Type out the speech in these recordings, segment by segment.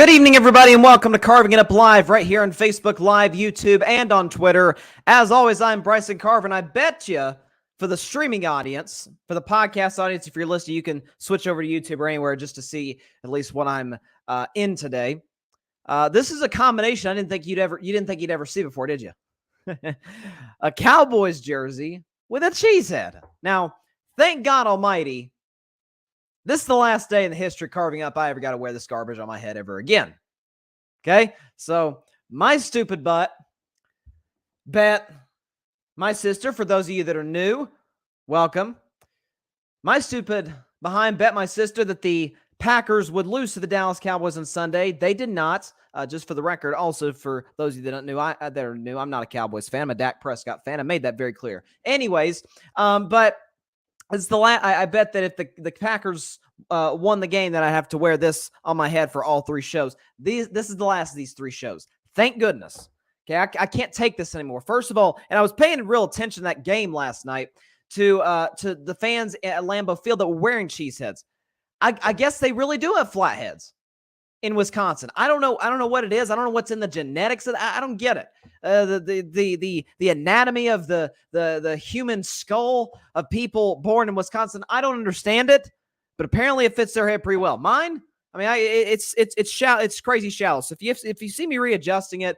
Good evening, everybody, and welcome to Carving It Up Live right here on Facebook Live, YouTube, and on Twitter. As always, I'm Bryson Carver, and I bet you for the streaming audience, for the podcast audience, if you're listening, you can switch over to YouTube or anywhere just to see at least what I'm in today. This is a combination you didn't think you'd ever see before, did you? A Cowboys jersey with a cheese head. Now, thank God Almighty, this is the last day in the history of Carving Up I ever got to wear this garbage on my head ever again. Okay? So, my stupid butt bet my sister, for those of you that are new, welcome. My stupid behind bet my sister that the Packers would lose to the Dallas Cowboys on Sunday. They did not. Just for the record, also for those of you that are new, I'm not a Cowboys fan. I'm a Dak Prescott fan. I made that very clear. Anyways, but it's the last. I bet that if the Packers won the game, that I have to wear this on my head for all three shows. This is the last of these three shows. Thank goodness. Okay, I can't take this anymore. First of all, and I was paying real attention to that game last night to the fans at Lambeau Field that were wearing cheese heads. I guess they really do have flat heads in Wisconsin. I don't know what it is. I don't know what's in the genetics of I don't get it. The anatomy of the human skull of people born in Wisconsin. I don't understand it, but apparently it fits their head pretty well. Mine, I mean, it's shallow. It's crazy shallow. So if you see me readjusting it,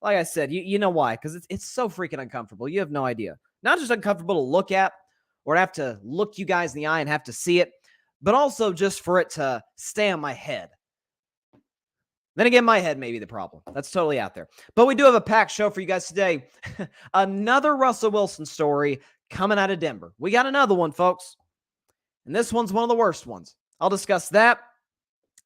like I said, you know why? Because it's so freaking uncomfortable. You have no idea. Not just uncomfortable to look at, or have to look you guys in the eye and have to see it, but also just for it to stay on my head. Then again, my head may be the problem. That's totally out there. But we do have a packed show for you guys today. Another Russell Wilson story coming out of Denver. We got another one, folks. And this one's one of the worst ones. I'll discuss that.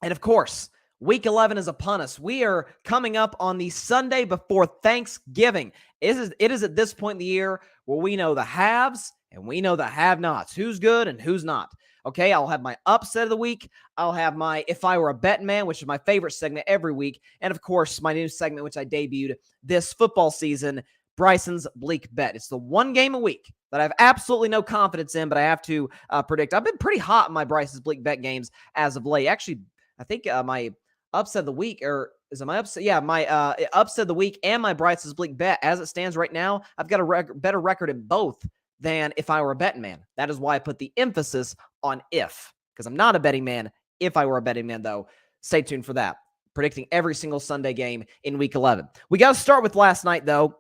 And of course, Week 11 is upon us. We are coming up on the Sunday before Thanksgiving. It is at this point in the year where we know the haves and we know the have-nots. Who's good and who's not. Okay, I'll have my upset of the week. I'll have my If I Were a Bettin Man, which is my favorite segment every week. And of course, my new segment, which I debuted this football season, Bryson's Bleak Bet. It's the one game a week that I have absolutely no confidence in, but I have to predict. I've been pretty hot in my Bryson's Bleak Bet games as of late. Actually, I think my upset of the week, or is it my upset? Yeah, my upset of the week and my Bryson's Bleak Bet, as it stands right now, I've got a better record in both than If I Were a Bettin Man. That is why I put the emphasis on if, because I'm not a betting man. If I were a betting man, though, stay tuned for that. Predicting every single Sunday game in Week 11. We got to start with last night, though,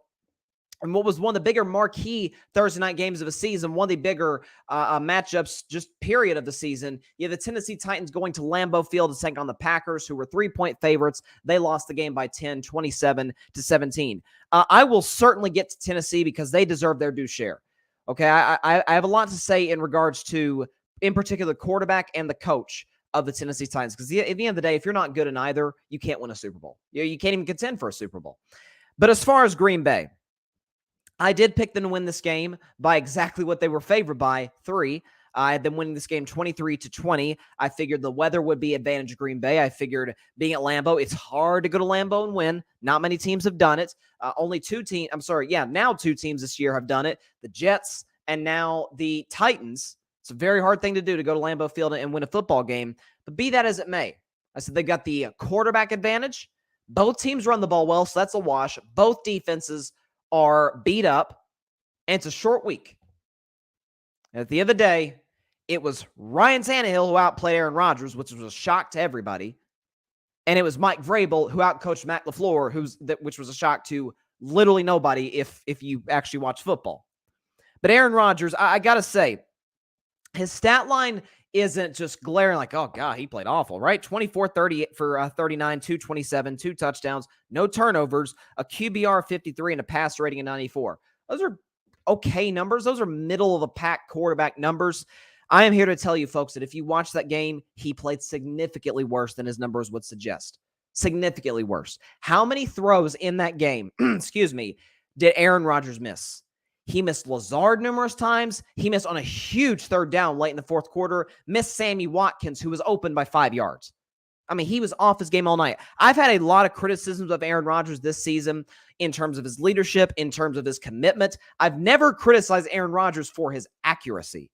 and what was one of the bigger marquee Thursday night games of the season, one of the bigger matchups, just period of the season. You have the Tennessee Titans going to Lambeau Field to take on the Packers, who were 3-point favorites. They lost the game by 10, 27-17. I will certainly get to Tennessee because they deserve their due share. Okay, I have a lot to say in regards to, in particular, quarterback and the coach of the Tennessee Titans. Because at the end of the day, if you're not good in either, you can't win a Super Bowl. You can't even contend for a Super Bowl. But as far as Green Bay, I did pick them to win this game by exactly what they were favored by, 3. I had them winning this game 23-20. I figured the weather would be advantage of Green Bay. I figured being at Lambeau, it's hard to go to Lambeau and win. Not many teams have done it. Only 2 teams. Now 2 teams this year have done it. The Jets and now the Titans. It's a very hard thing to do to go to Lambeau Field and win a football game. But be that as it may, I said they've got the quarterback advantage. Both teams run the ball well, so that's a wash. Both defenses are beat up, and it's a short week. And at the end of the day, it was Ryan Tannehill who outplayed Aaron Rodgers, which was a shock to everybody. And it was Mike Vrabel who outcoached Matt LaFleur, which was a shock to literally nobody if you actually watch football. But Aaron Rodgers, I got to say, his stat line isn't just glaring like, oh, God, he played awful, right? 24-30 for 39, 227, 2 touchdowns, no turnovers, a QBR of 53, and a pass rating of 94. Those are okay numbers. Those are middle-of-the-pack quarterback numbers. I am here to tell you, folks, that if you watch that game, he played significantly worse than his numbers would suggest. Significantly worse. How many throws in that game, did Aaron Rodgers miss? He missed Lazard numerous times. He missed on a huge third down late in the fourth quarter. Missed Sammy Watkins, who was open by 5 yards. I mean, he was off his game all night. I've had a lot of criticisms of Aaron Rodgers this season in terms of his leadership, in terms of his commitment. I've never criticized Aaron Rodgers for his accuracy.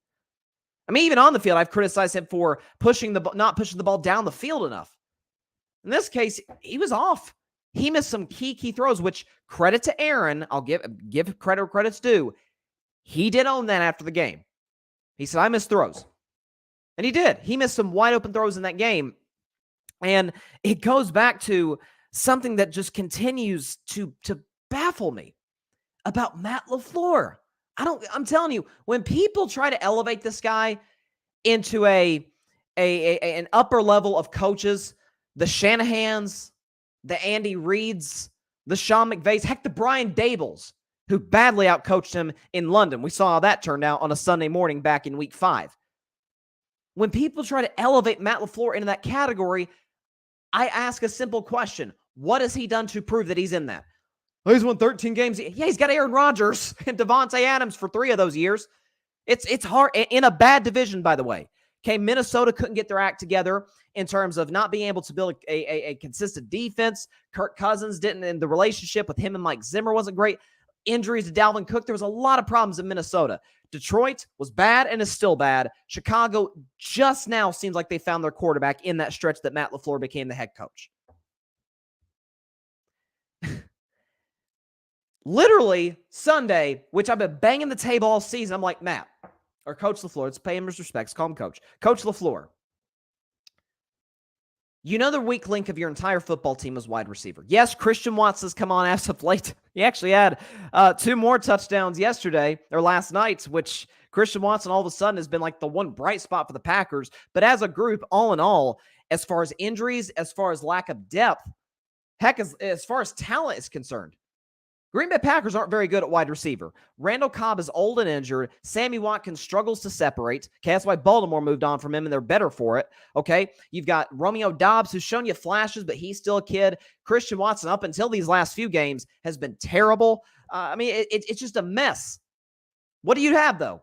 I mean, even on the field, I've criticized him for not pushing the ball down the field enough. In this case, he was off. He missed some key throws, which credit to Aaron. I'll give credit where credit's due. He did own that after the game. He said, I missed throws. And he did. He missed some wide open throws in that game. And it goes back to something that just continues to baffle me about Matt LaFleur. I'm telling you, when people try to elevate this guy into an upper level of coaches, the Shanahans, the Andy Reids, the Sean McVays, heck, the Brian Dables, who badly outcoached him in London. We saw how that turned out on a Sunday morning back in week 5. When people try to elevate Matt LaFleur into that category, I ask a simple question. What has he done to prove that he's in that? Oh, he's won 13 games. Yeah, he's got Aaron Rodgers and Devontae Adams for 3 of those years. It's hard in a bad division, by the way. Okay, Minnesota couldn't get their act together in terms of not being able to build a consistent defense. Kirk Cousins didn't, and the relationship with him and Mike Zimmer wasn't great. Injuries to Dalvin Cook. There was a lot of problems in Minnesota. Detroit was bad and is still bad. Chicago just now seems like they found their quarterback in that stretch that Matt LaFleur became the head coach. Literally Sunday, which I've been banging the table all season, I'm like, Matt, or Coach LaFleur, let's pay him his respects, call him Coach. Coach LaFleur, you know the weak link of your entire football team is wide receiver. Yes, Christian Watson's come on as of late. He actually had 2 more touchdowns yesterday, or last night, which Christian Watson all of a sudden has been like the one bright spot for the Packers. But as a group, all in all, as far as injuries, as far as lack of depth, heck, as far as talent is concerned, Green Bay Packers aren't very good at wide receiver. Randall Cobb is old and injured. Sammy Watkins struggles to separate. Okay, that's why Baltimore moved on from him, and they're better for it. Okay, you've got Romeo Doubs, who's shown you flashes, but he's still a kid. Christian Watson, up until these last few games, has been terrible. It's just a mess. What do you have, though?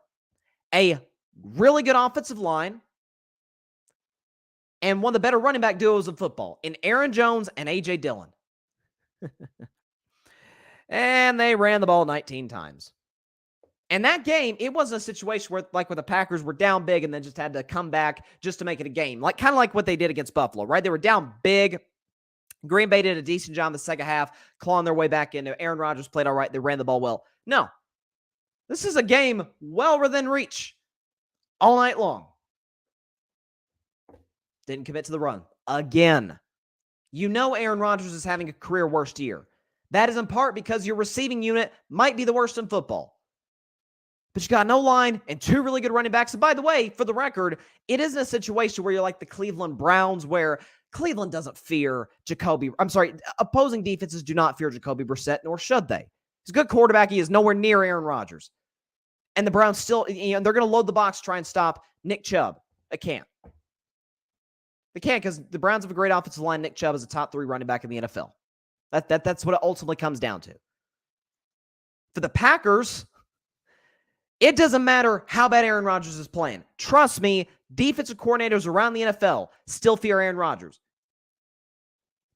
A really good offensive line and one of the better running back duos in football in Aaron Jones and A.J. Dillon. And they ran the ball 19 times. And that game, it wasn't a situation where the Packers were down big and then just had to come back just to make it a game. Kind of like what they did against Buffalo, right? They were down big. Green Bay did a decent job in the second half, clawing their way back into. Aaron Rodgers played all right. They ran the ball well. No. This is a game well within reach all night long. Didn't commit to the run. Again. You know Aaron Rodgers is having a career worst year. That is in part because your receiving unit might be the worst in football. But you got no line and 2 really good running backs. And by the way, for the record, it isn't a situation where you're like the Cleveland Browns, where Cleveland doesn't fear opposing defenses do not fear Jacoby Brissett, nor should they. He's a good quarterback. He is nowhere near Aaron Rodgers. And the Browns still, they're going to load the box, try and stop Nick Chubb. They can't. They can't because the Browns have a great offensive line. Nick Chubb is a top 3 running back in the NFL. That's what it ultimately comes down to. For the Packers, it doesn't matter how bad Aaron Rodgers is playing. Trust me, defensive coordinators around the NFL still fear Aaron Rodgers.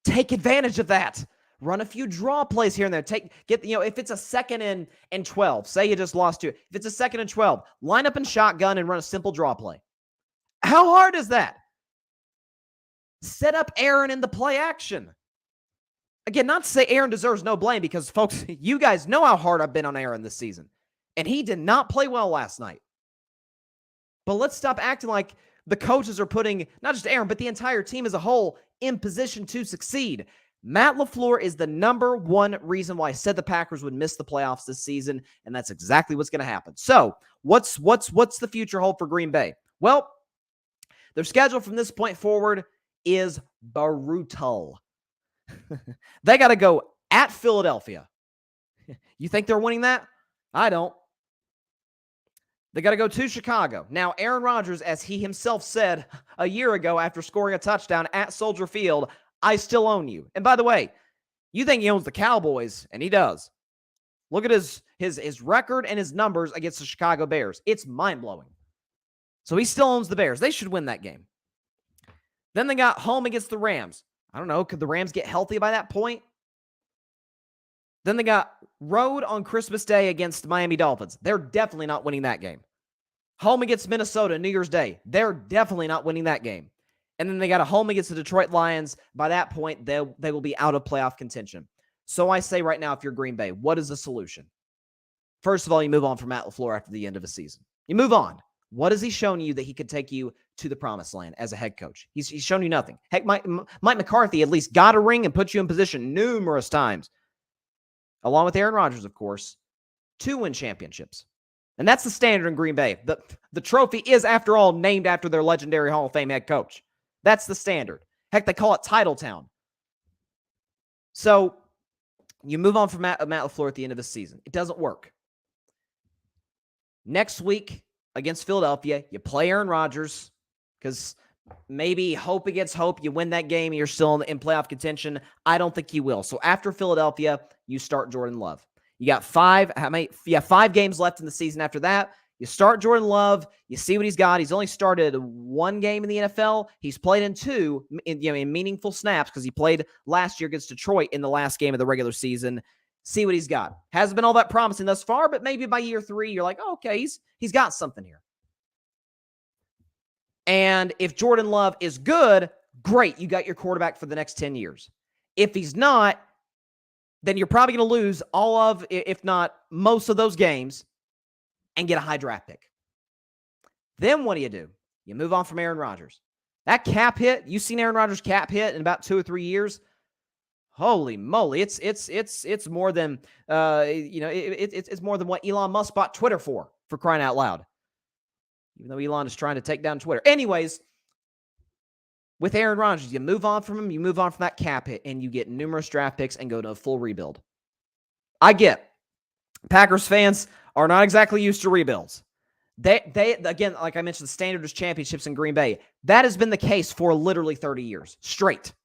Take advantage of that. Run a few draw plays here and there. If it's a 2nd and 12, say you just lost 2. If it's a 2nd and 12, line up in shotgun and run a simple draw play. How hard is that? Set up Aaron in the play action. Again, not to say Aaron deserves no blame because, folks, you guys know how hard I've been on Aaron this season. And he did not play well last night. But let's stop acting like the coaches are putting, not just Aaron, but the entire team as a whole in position to succeed. Matt LaFleur is the number 1 reason why I said the Packers would miss the playoffs this season, and that's exactly what's going to happen. So, what's the future hold for Green Bay? Well, their schedule from this point forward is brutal. They got to go at Philadelphia. You think they're winning that? I don't. They got to go to Chicago. Now, Aaron Rodgers, as he himself said a year ago after scoring a touchdown at Soldier Field, I still own you. And by the way, you think he owns the Cowboys, and he does. Look at his record and his numbers against the Chicago Bears. It's mind-blowing. So he still owns the Bears. They should win that game. Then they got home against the Rams. I don't know. Could the Rams get healthy by that point? Then they got road on Christmas Day against the Miami Dolphins. They're definitely not winning that game. Home against Minnesota New Year's Day. They're definitely not winning that game. And then they got a home against the Detroit Lions. By that point, they will be out of playoff contention. So I say right now, if you're Green Bay, what is the solution? First of all, you move on from Matt LaFleur after the end of a season. You move on. What has he shown you that he could take you to the promised land as a head coach? He's shown you nothing. Heck, Mike McCarthy at least got a ring and put you in position numerous times, along with Aaron Rodgers, of course, to win championships. And that's the standard in Green Bay. The trophy is, after all, named after their legendary Hall of Fame head coach. That's the standard. Heck, they call it Title Town. So you move on from Matt LaFleur at the end of the season. It doesn't work. Next week against Philadelphia, you play Aaron Rodgers because maybe hope against hope, you win that game and you're still in playoff contention. I don't think you will. So after Philadelphia, you start Jordan Love. You got 5 games left in the season after that. You start Jordan Love. You see what he's got. He's only started 1 game in the NFL. He's played in 2 in meaningful snaps because he played last year against Detroit in the last game of the regular season. See what he's got. Hasn't been all that promising thus far, but maybe by year 3, you're like, oh, okay, he's got something here. And if Jordan Love is good, great. You got your quarterback for the next 10 years. If he's not, then you're probably going to lose all of, if not most of those games, and get a high draft pick. Then what do? You move on from Aaron Rodgers. That cap hit, you've seen Aaron Rodgers' cap hit in about 2 or 3 years. Holy moly, it's more than it's more than what Elon Musk bought Twitter for crying out loud. Even though Elon is trying to take down Twitter. Anyways, with Aaron Rodgers, you move on from him, you move on from that cap hit, and you get numerous draft picks and go to a full rebuild. I get Packers fans are not exactly used to rebuilds. They again, like I mentioned, the standard is championships in Green Bay. That has been the case for literally 30 years straight.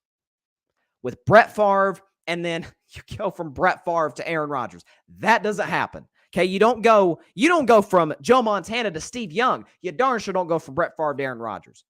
With Brett Favre, and then you go from Brett Favre to Aaron Rodgers. That doesn't happen. Okay, you don't go from Joe Montana to Steve Young. You darn sure don't go from Brett Favre to Aaron Rodgers.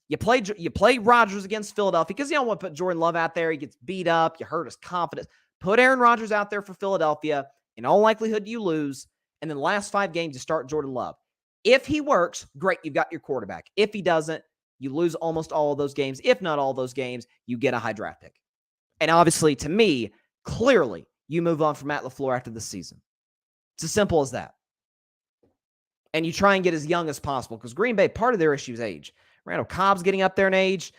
You play Rodgers against Philadelphia because you don't want to put Jordan Love out there. He gets beat up. You hurt his confidence. Put Aaron Rodgers out there for Philadelphia. In all likelihood, you lose. And then the last 5 games, you start Jordan Love. If he works, great, you've got your quarterback. If he doesn't, you lose almost all of those games. If not all those games, you get a high draft pick. And obviously, to me, clearly, you move on from Matt LaFleur after this season. It's as simple as that. And you try and get as young as possible because Green Bay, part of their issue is age. Randall Cobb's getting up there in age.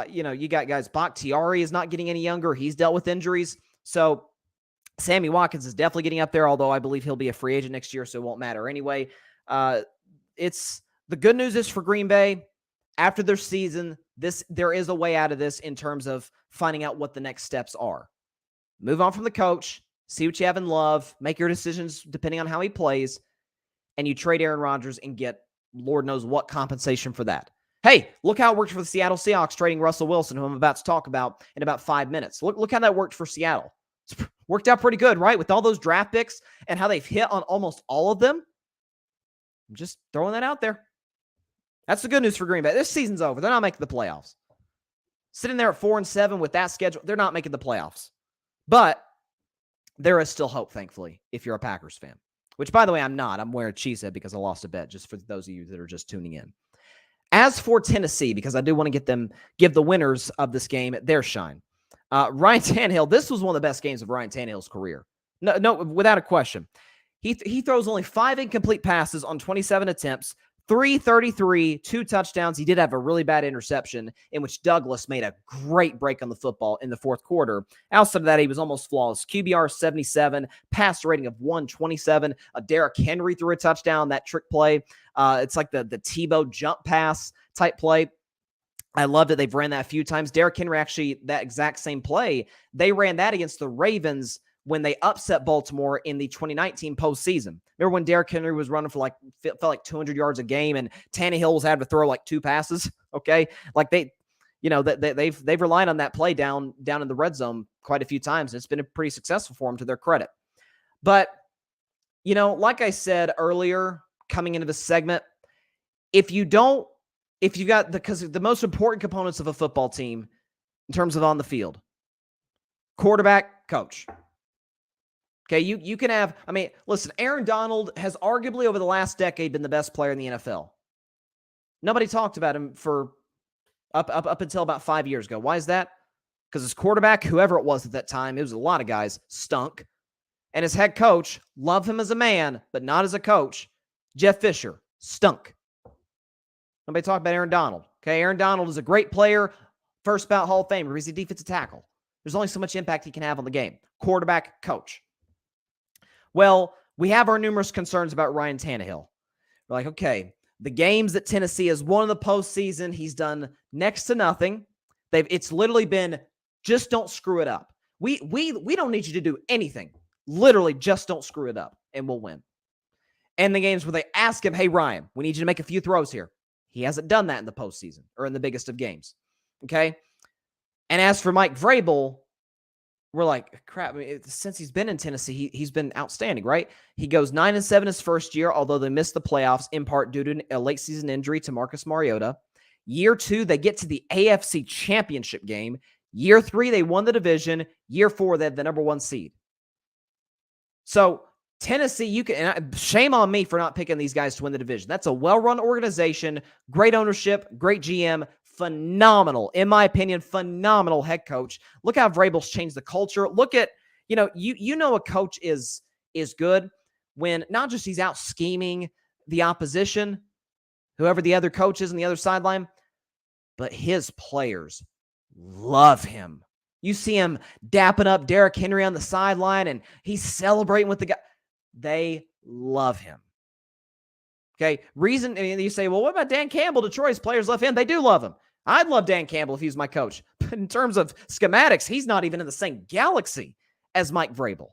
You got guys, Bakhtiari is not getting any younger. He's dealt with injuries. So Sammy Watkins is definitely getting up there, although I believe he'll be a free agent next year, so it won't matter anyway. It's the good news is for Green Bay, after their season, there is a way out of this in terms of finding out what the next steps are. Move on from the coach, see what you have in Love, make your decisions depending on how he plays, and you trade Aaron Rodgers and get Lord knows what compensation for that. Hey, look how it worked for the Seattle Seahawks trading Russell Wilson, who I'm about to talk about in about 5 minutes. Look how that worked for Seattle. It's worked out pretty good, right? With all those draft picks and how they've hit on almost all of them. I'm just throwing that out there. That's the good news for Green Bay. This season's over. They're not making the playoffs. Sitting there at 4-7 with that schedule, they're not making the playoffs. But there is still hope, thankfully, if you're a Packers fan. Which, by the way, I'm not. I'm wearing a cheesehead because I lost a bet, just for those of you that are just tuning in. As for Tennessee, because I do want to give the winners of this game their shine. Ryan Tannehill, this was one of the best games of Ryan Tannehill's career. No, without a question. He throws only 5 incomplete passes on 27 attempts, 333, 2 touchdowns. He did have a really bad interception in which Douglas made a great break on the football in the 4th quarter. Outside of that, he was almost flawless. QBR 77, pass rating of 127. Derrick Henry threw a touchdown, that trick play. It's like the Tebow jump pass type play. I loved it. They've ran that a few times. Derrick Henry, actually, that exact same play, they ran that against the Ravens when they upset Baltimore in the 2019 postseason. Remember when Derrick Henry was running for felt like 200 yards a game and Tannehill was having to throw like 2 passes? Okay. Like they've relied on that play down in the red zone quite a few times. And it's been pretty successful for them, to their credit. But, like I said earlier, coming into this segment, because the most important components of a football team in terms of on the field, quarterback, coach. Okay, you can have, listen, Aaron Donald has arguably over the last decade been the best player in the NFL. Nobody talked about him for up until about 5 years ago. Why is that? Because his quarterback, whoever it was at that time, it was a lot of guys, stunk. And his head coach, love him as a man, but not as a coach, Jeff Fisher, stunk. Nobody talk about Aaron Donald. Okay, Aaron Donald is a great player, first ballot Hall of Famer. He's a defensive tackle. There's only so much impact he can have on the game. Quarterback, coach. Well, we have our numerous concerns about Ryan Tannehill. We're like, okay, the games that Tennessee has won in the postseason, he's done next to nothing. It's literally been, just don't screw it up. We don't need you to do anything. Literally, just don't screw it up, and we'll win. And the games where they ask him, hey, Ryan, we need you to make a few throws here. He hasn't done that in the postseason or in the biggest of games. Okay? And as for Mike Vrabel, we're like, crap, since he's been in Tennessee, he's been outstanding, right? He goes 9-7 his first year, although they missed the playoffs in part due to a late season injury to Marcus Mariota. Year 2, they get to the AFC Championship game. Year 3, they won the division. Year 4, they had the number 1 seed. So Tennessee, shame on me for not picking these guys to win the division. That's a well-run organization, great ownership, great GM, phenomenal, in my opinion, phenomenal head coach. Look how Vrabel's changed the culture. Look at, you know a coach is good when not just he's out scheming the opposition, whoever the other coach is on the other sideline, but his players love him. You see him dapping up Derrick Henry on the sideline, and he's celebrating with the guy. They love him. Okay, reason, and you say, well, what about Dan Campbell? Detroit's players love him. They do love him. I'd love Dan Campbell if he was my coach. But in terms of schematics, he's not even in the same galaxy as Mike Vrabel.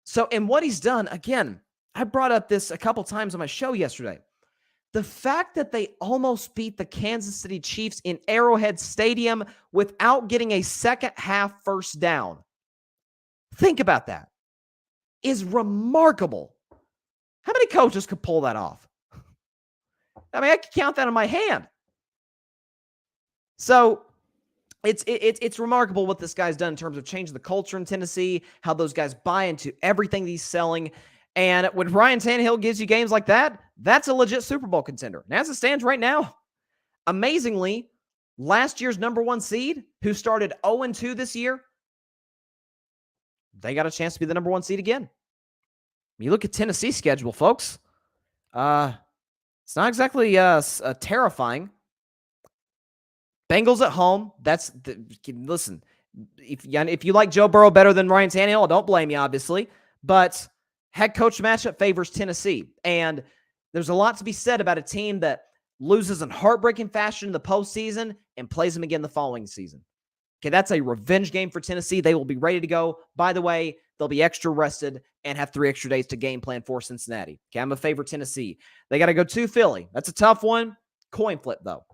So, and what he's done, again, I brought up this a couple times on my show yesterday. The fact that they almost beat the Kansas City Chiefs in Arrowhead Stadium without getting a second half first down. Think about that. Is remarkable. How many coaches could pull that off? I mean, I can count that on my hand. So it's remarkable what this guy's done in terms of changing the culture in Tennessee, how those guys buy into everything he's selling. And when Ryan Tannehill gives you games like that, that's a legit Super Bowl contender. And as it stands right now, amazingly, last year's number 1 seed, who started 0-2 this year, they got a chance to be the number 1 seed again. You look at Tennessee's schedule, folks. It's not exactly terrifying. Bengals at home. Listen, if you like Joe Burrow better than Ryan Tannehill, I don't blame you, obviously. But head coach matchup favors Tennessee. And there's a lot to be said about a team that loses in heartbreaking fashion in the postseason and plays them again the following season. Okay, that's a revenge game for Tennessee. They will be ready to go. By the way, they'll be extra rested and have 3 extra days to game plan for Cincinnati. Okay, I'm a favorite Tennessee. They got to go to Philly. That's a tough one. Coin flip, though.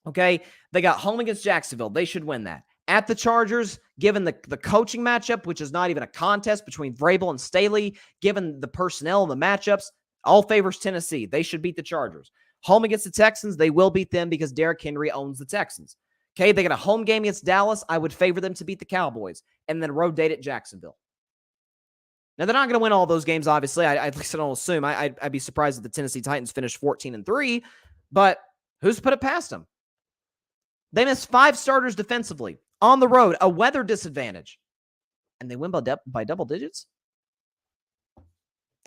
Okay, they got home against Jacksonville. They should win that. At the Chargers, given the coaching matchup, which is not even a contest between Vrabel and Staley, given the personnel and the matchups, all favors Tennessee. They should beat the Chargers. Home against the Texans, they will beat them because Derrick Henry owns the Texans. Okay, they got a home game against Dallas. I would favor them to beat the Cowboys and then road date at Jacksonville. Now, they're not going to win all those games, obviously. At least I don't assume. I'd be surprised if the Tennessee Titans finished 14-3, but who's put it past them? They missed 5 starters defensively on the road, a weather disadvantage, and they win by double digits.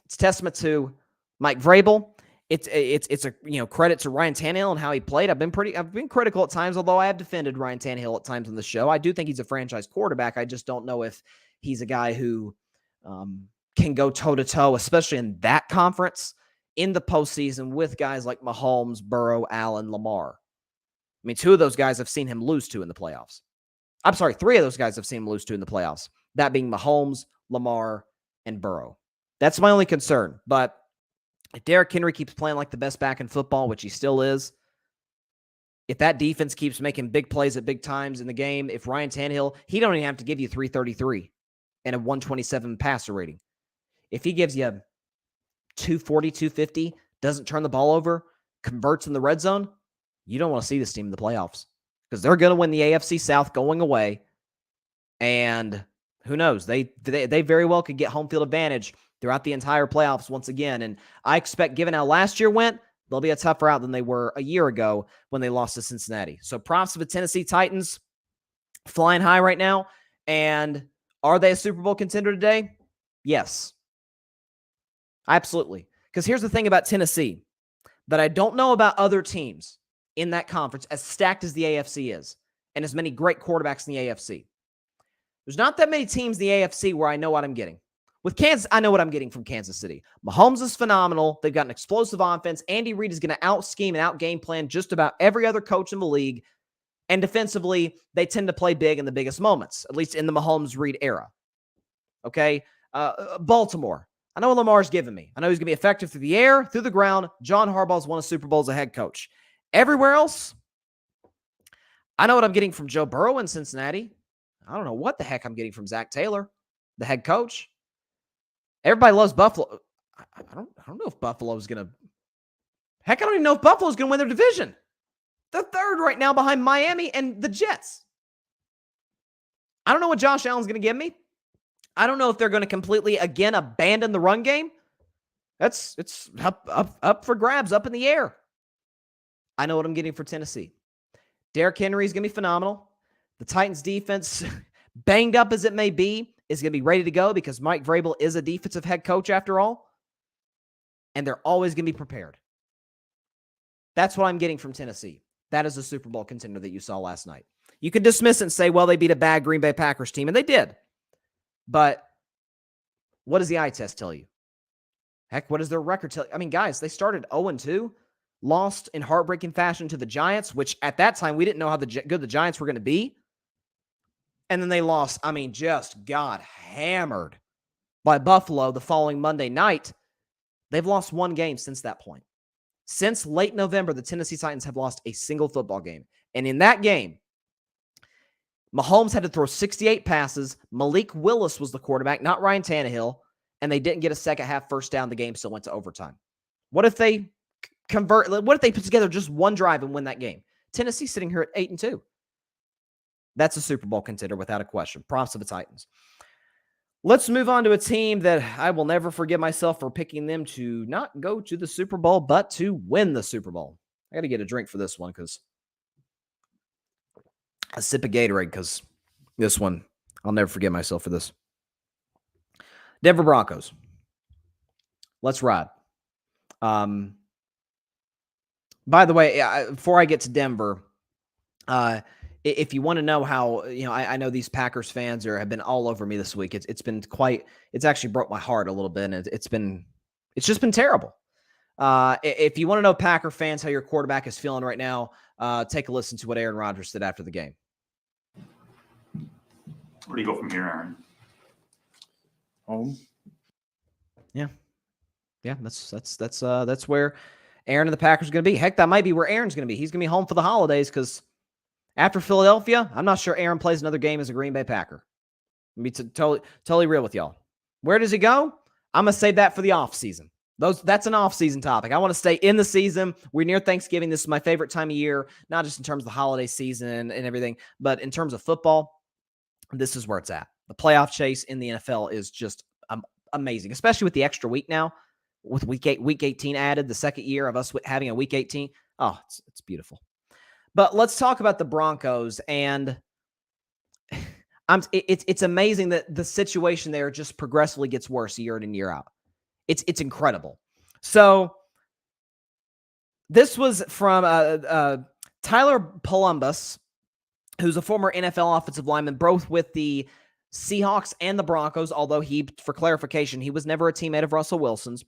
It's testament to Mike Vrabel. It's a credit to Ryan Tannehill and how he played. I've been critical at times, although I have defended Ryan Tannehill at times on the show. I do think he's a franchise quarterback. I just don't know if he's a guy who can go toe-to-toe, especially in that conference, in the postseason with guys like Mahomes, Burrow, Allen, Lamar. I mean, 2 of those guys I've seen him lose to in the playoffs. I'm sorry, 3 of those guys I've seen him lose to in the playoffs. That being Mahomes, Lamar, and Burrow. That's my only concern. But if Derrick Henry keeps playing like the best back in football, which he still is, if that defense keeps making big plays at big times in the game, if Ryan Tannehill, he don't even have to give you 333 and a 127 passer rating. If he gives you 240, 250, doesn't turn the ball over, converts in the red zone, you don't want to see this team in the playoffs because they're going to win the AFC South going away. And who knows? They very well could get home field advantage throughout the entire playoffs once again. And I expect, given how last year went, They'll be a tougher out than they were a year ago when they lost to Cincinnati. So props to the Tennessee Titans, flying high right now. And are they a Super Bowl contender today? Yes. Absolutely. Because here's the thing about Tennessee that I don't know about other teams in that conference, as stacked as the AFC is, and as many great quarterbacks in the AFC. There's not that many teams in the AFC where I know what I'm getting. With Kansas, I know what I'm getting from Kansas City. Mahomes is phenomenal. They've got an explosive offense. Andy Reid is going to out-scheme and out-game plan just about every other coach in the league. And defensively, they tend to play big in the biggest moments, at least in the Mahomes-Reid era. Okay? Baltimore. I know what Lamar's giving me. I know he's going to be effective through the air, through the ground. John Harbaugh's won a Super Bowl as a head coach. Everywhere else, I know what I'm getting from Joe Burrow in Cincinnati. I don't know what the heck I'm getting from Zach Taylor, the head coach. Everybody loves Buffalo. I don't know if Buffalo's going to... Heck, I don't even know if Buffalo's going to win their division. They're third right now behind Miami and the Jets. I don't know what Josh Allen's going to give me. I don't know if they're going to completely, again, abandon the run game. It's up for grabs, up in the air. I know what I'm getting for Tennessee. Derrick Henry is going to be phenomenal. The Titans defense, banged up as it may be, is going to be ready to go because Mike Vrabel is a defensive head coach after all. And they're always going to be prepared. That's what I'm getting from Tennessee. That is a Super Bowl contender that you saw last night. You could dismiss it and say, well, they beat a bad Green Bay Packers team, and they did. But what does the eye test tell you? Heck, what does their record tell you? I mean, guys, they started 0-2, lost in heartbreaking fashion to the Giants, which at that time we didn't know how good the Giants were going to be. And then they lost, just got hammered by Buffalo the following Monday night. They've lost one game since that point. Since late November, the Tennessee Titans have lost a single football game. And in that game, Mahomes had to throw 68 passes. Malik Willis was the quarterback, not Ryan Tannehill. And they didn't get a second half first down. The game still went to overtime. What if they what if they put together just one drive and win that game? Tennessee's sitting here at 8-2. That's a Super Bowl contender without a question. Props to the Titans. Let's move on to a team that I will never forgive myself for picking them to not go to the Super Bowl, but to win the Super Bowl. I got to get a drink for this one because a sip of Gatorade because this one, I'll never forgive myself for this. Denver Broncos. Let's ride. By the way, before I get to Denver, if you want to know how, I know these Packers fans have been all over me this week. It's been it's actually broke my heart a little bit, and it's just been terrible. If you want to know, Packer fans, how your quarterback is feeling right now, take a listen to what Aaron Rodgers said after the game. Where do you go from here, Aaron? Home. Yeah, that's where Aaron and the Packers are going to be. Heck, that might be where Aaron's going to be. He's going to be home for the holidays because after Philadelphia, I'm not sure Aaron plays another game as a Green Bay Packer. Let me be totally real with y'all. Where does he go? I'm going to save that for the offseason. That's an off-season topic. I want to stay in the season. We're near Thanksgiving. This is my favorite time of year, not just in terms of the holiday season and everything, but in terms of football, this is where it's at. The playoff chase in the NFL is just amazing, especially with the extra week now, with week 18 added, the second year of us having a week 18. Oh, it's beautiful. But let's talk about the Broncos, and it's amazing that the situation there just progressively gets worse year in and year out. It's incredible. So this was from Tyler Columbus, who's a former NFL offensive lineman, both with the Seahawks and the Broncos, although for clarification, he was never a teammate of Russell Wilson's.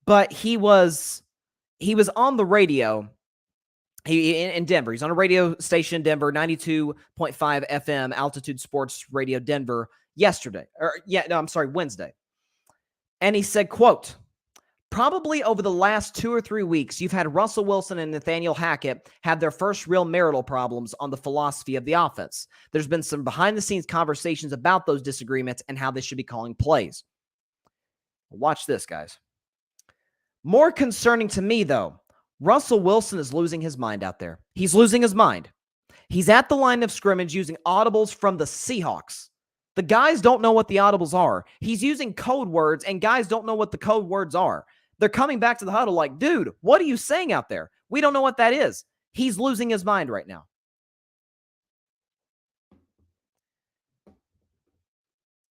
But he was on the radio in Denver. He's on a radio station in Denver, 92.5 FM, Altitude Sports Radio Denver, Wednesday. And he said, quote, "Probably over the last 2 or 3 weeks, you've had Russell Wilson and Nathaniel Hackett have their first real marital problems on the philosophy of the offense. There's been some behind-the-scenes conversations about those disagreements and how they should be calling plays." Watch this, guys. "More concerning to me, though, Russell Wilson is losing his mind out there. He's losing his mind. He's at the line of scrimmage using audibles from the Seahawks. The guys don't know what the audibles are. He's using code words, and guys don't know what the code words are. They're coming back to the huddle like, dude, what are you saying out there? We don't know what that is. He's losing his mind right now.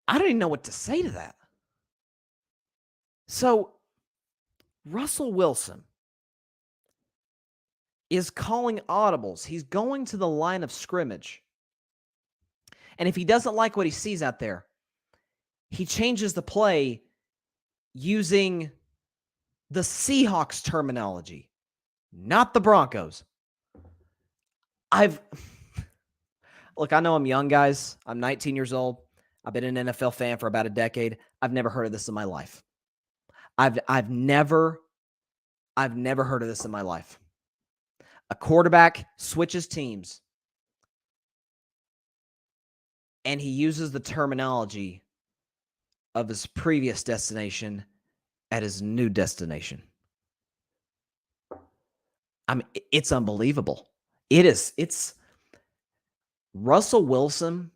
I don't even know what to say to that. So, Russell Wilson is calling audibles. He's going to the line of scrimmage. And if he doesn't like what he sees out there, he changes the play using the Seahawks terminology, not the Broncos. Look, I know I'm young, guys. I'm 19 years old. I've been an NFL fan for about a decade. I've never heard of this in my life. I've never heard of this in my life. A quarterback switches teams and he uses the terminology of his previous destination at his new destination. I mean, it's unbelievable. It's Russell Wilson.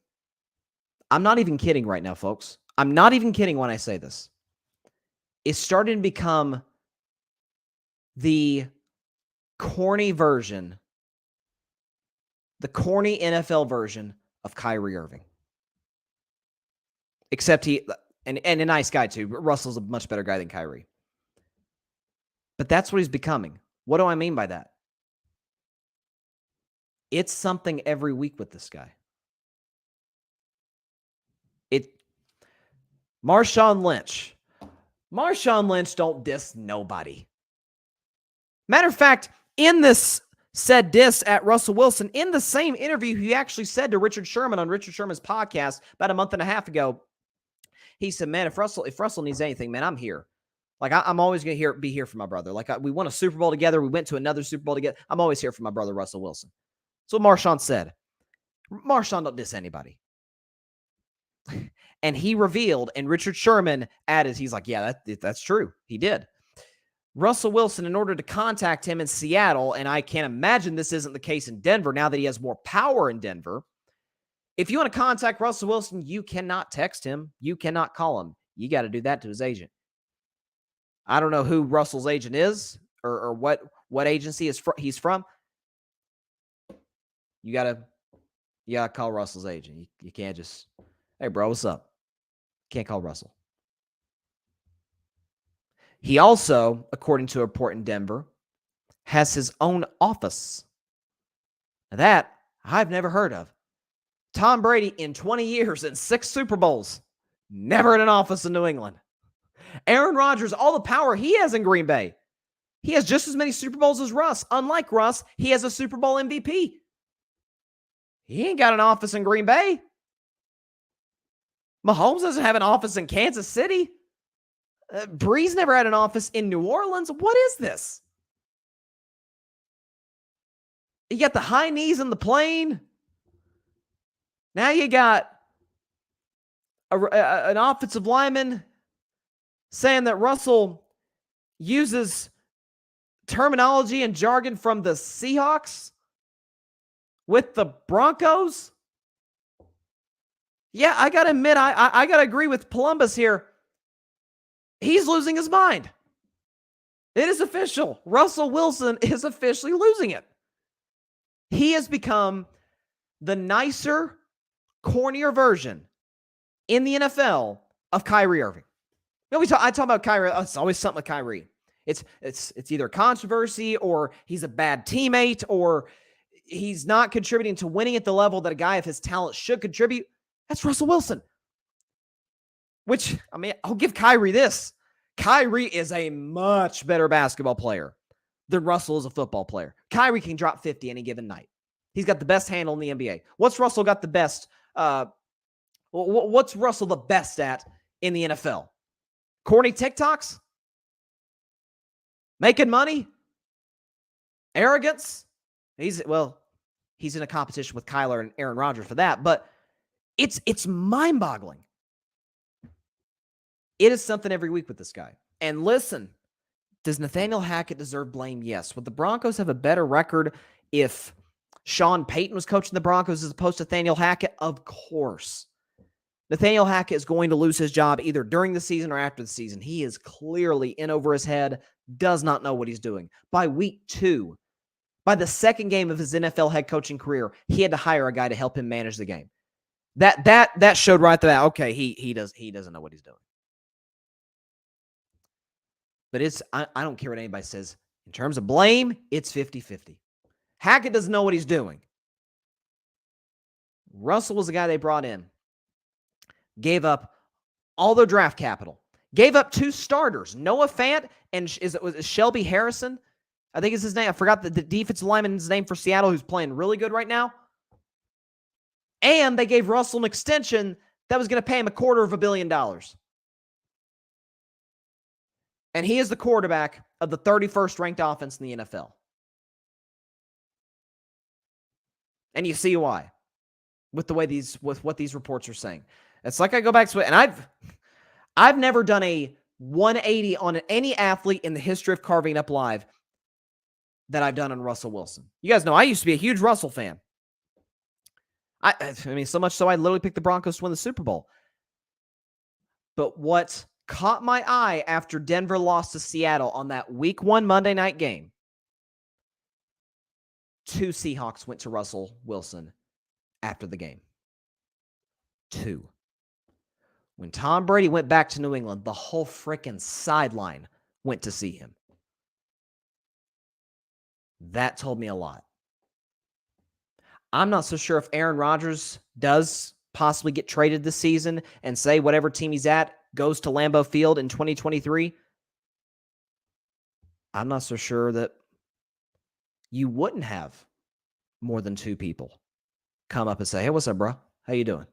I'm not even kidding right now, folks. I'm not even kidding when I say this. It's starting to become the corny version, the corny NFL version of Kyrie Irving. Except he, and a nice guy too. Russell's a much better guy than Kyrie. But that's what he's becoming. What do I mean by that? It's something every week with this guy. Marshawn Lynch. Marshawn Lynch don't diss nobody. Matter of fact, in this said diss at Russell Wilson, in the same interview, he actually said to Richard Sherman on Richard Sherman's podcast about a month and a half ago, he said, man, if Russell needs anything, man, I'm here. Like, I'm always going to be here for my brother. Like, we won a Super Bowl together. We went to another Super Bowl together. I'm always here for my brother, Russell Wilson. That's what Marshawn said. Marshawn don't diss anybody. And he revealed, and Richard Sherman added, he's like, yeah, that's true. He did. Russell Wilson, in order to contact him in Seattle, and I can't imagine this isn't the case in Denver now that he has more power in Denver. If you want to contact Russell Wilson, you cannot text him. You cannot call him. You got to do that to his agent. I don't know who Russell's agent is or what agency he's from. You got to call Russell's agent. You can't just, hey, bro, what's up? Can't call Russell. He also, according to a report in Denver, has his own office. Now that I've never heard of. Tom Brady, in 20 years and 6 Super Bowls, never in an office in New England. Aaron Rodgers, all the power he has in Green Bay. He has just as many Super Bowls as Russ. Unlike Russ, he has a Super Bowl MVP. He ain't got an office in Green Bay. Mahomes doesn't have an office in Kansas City. Breeze never had an office in New Orleans. What is this? You got the high knees in the plane. Now you got an offensive lineman saying that Russell uses terminology and jargon from the Seahawks with the Broncos. Yeah, I got to admit, I got to agree with Columbus here. He's losing his mind. It is official. Russell Wilson is officially losing it. He has become the nicer, cornier version in the NFL of Kyrie Irving. You know, I talk about Kyrie. It's always something with Kyrie. It's either controversy or he's a bad teammate or he's not contributing to winning at the level that a guy of his talent should contribute. That's Russell Wilson. Which, I mean, I'll give Kyrie this. Kyrie is a much better basketball player than Russell is a football player. Kyrie can drop 50 any given night. He's got the best handle in the NBA. What's Russell got the best? What's Russell the best at in the NFL? Corny TikToks? Making money? Arrogance? He's in a competition with Kyler and Aaron Rodgers for that, but it's mind-boggling. It is something every week with this guy. And listen, does Nathaniel Hackett deserve blame? Yes. Would the Broncos have a better record if Sean Payton was coaching the Broncos as opposed to Nathaniel Hackett? Of course. Nathaniel Hackett is going to lose his job either during the season or after the season. He is clearly in over his head, does not know what he's doing. By week 2, by the second game of his NFL head coaching career, he had to hire a guy to help him manage the game. That showed right there. Okay, he doesn't know what he's doing. But I don't care what anybody says. In terms of blame, it's 50-50. Hackett doesn't know what he's doing. Russell was the guy they brought in. Gave up all their draft capital. Gave up 2 starters, Noah Fant and was Shelby Harrison. I think is his name. I forgot the defensive lineman's name for Seattle, who's playing really good right now. And they gave Russell an extension that was going to pay him $250 million. And he is the quarterback of the 31st ranked offense in the NFL. And you see why with what these reports are saying. It's like I go back to it, and I've never done a 180 on any athlete in the history of Carving It Up Live that I've done on Russell Wilson. You guys know I used to be a huge Russell fan. I mean, so much so I literally picked the Broncos to win the Super Bowl. But what caught my eye after Denver lost to Seattle on that week 1 Monday night game, 2 Seahawks went to Russell Wilson after the game. 2. When Tom Brady went back to New England, the whole freaking sideline went to see him. That told me a lot. I'm not so sure if Aaron Rodgers does possibly get traded this season and say whatever team he's at goes to Lambeau Field in 2023. I'm not so sure that you wouldn't have more than 2 people come up and say, "Hey, what's up, bro? How you doing?"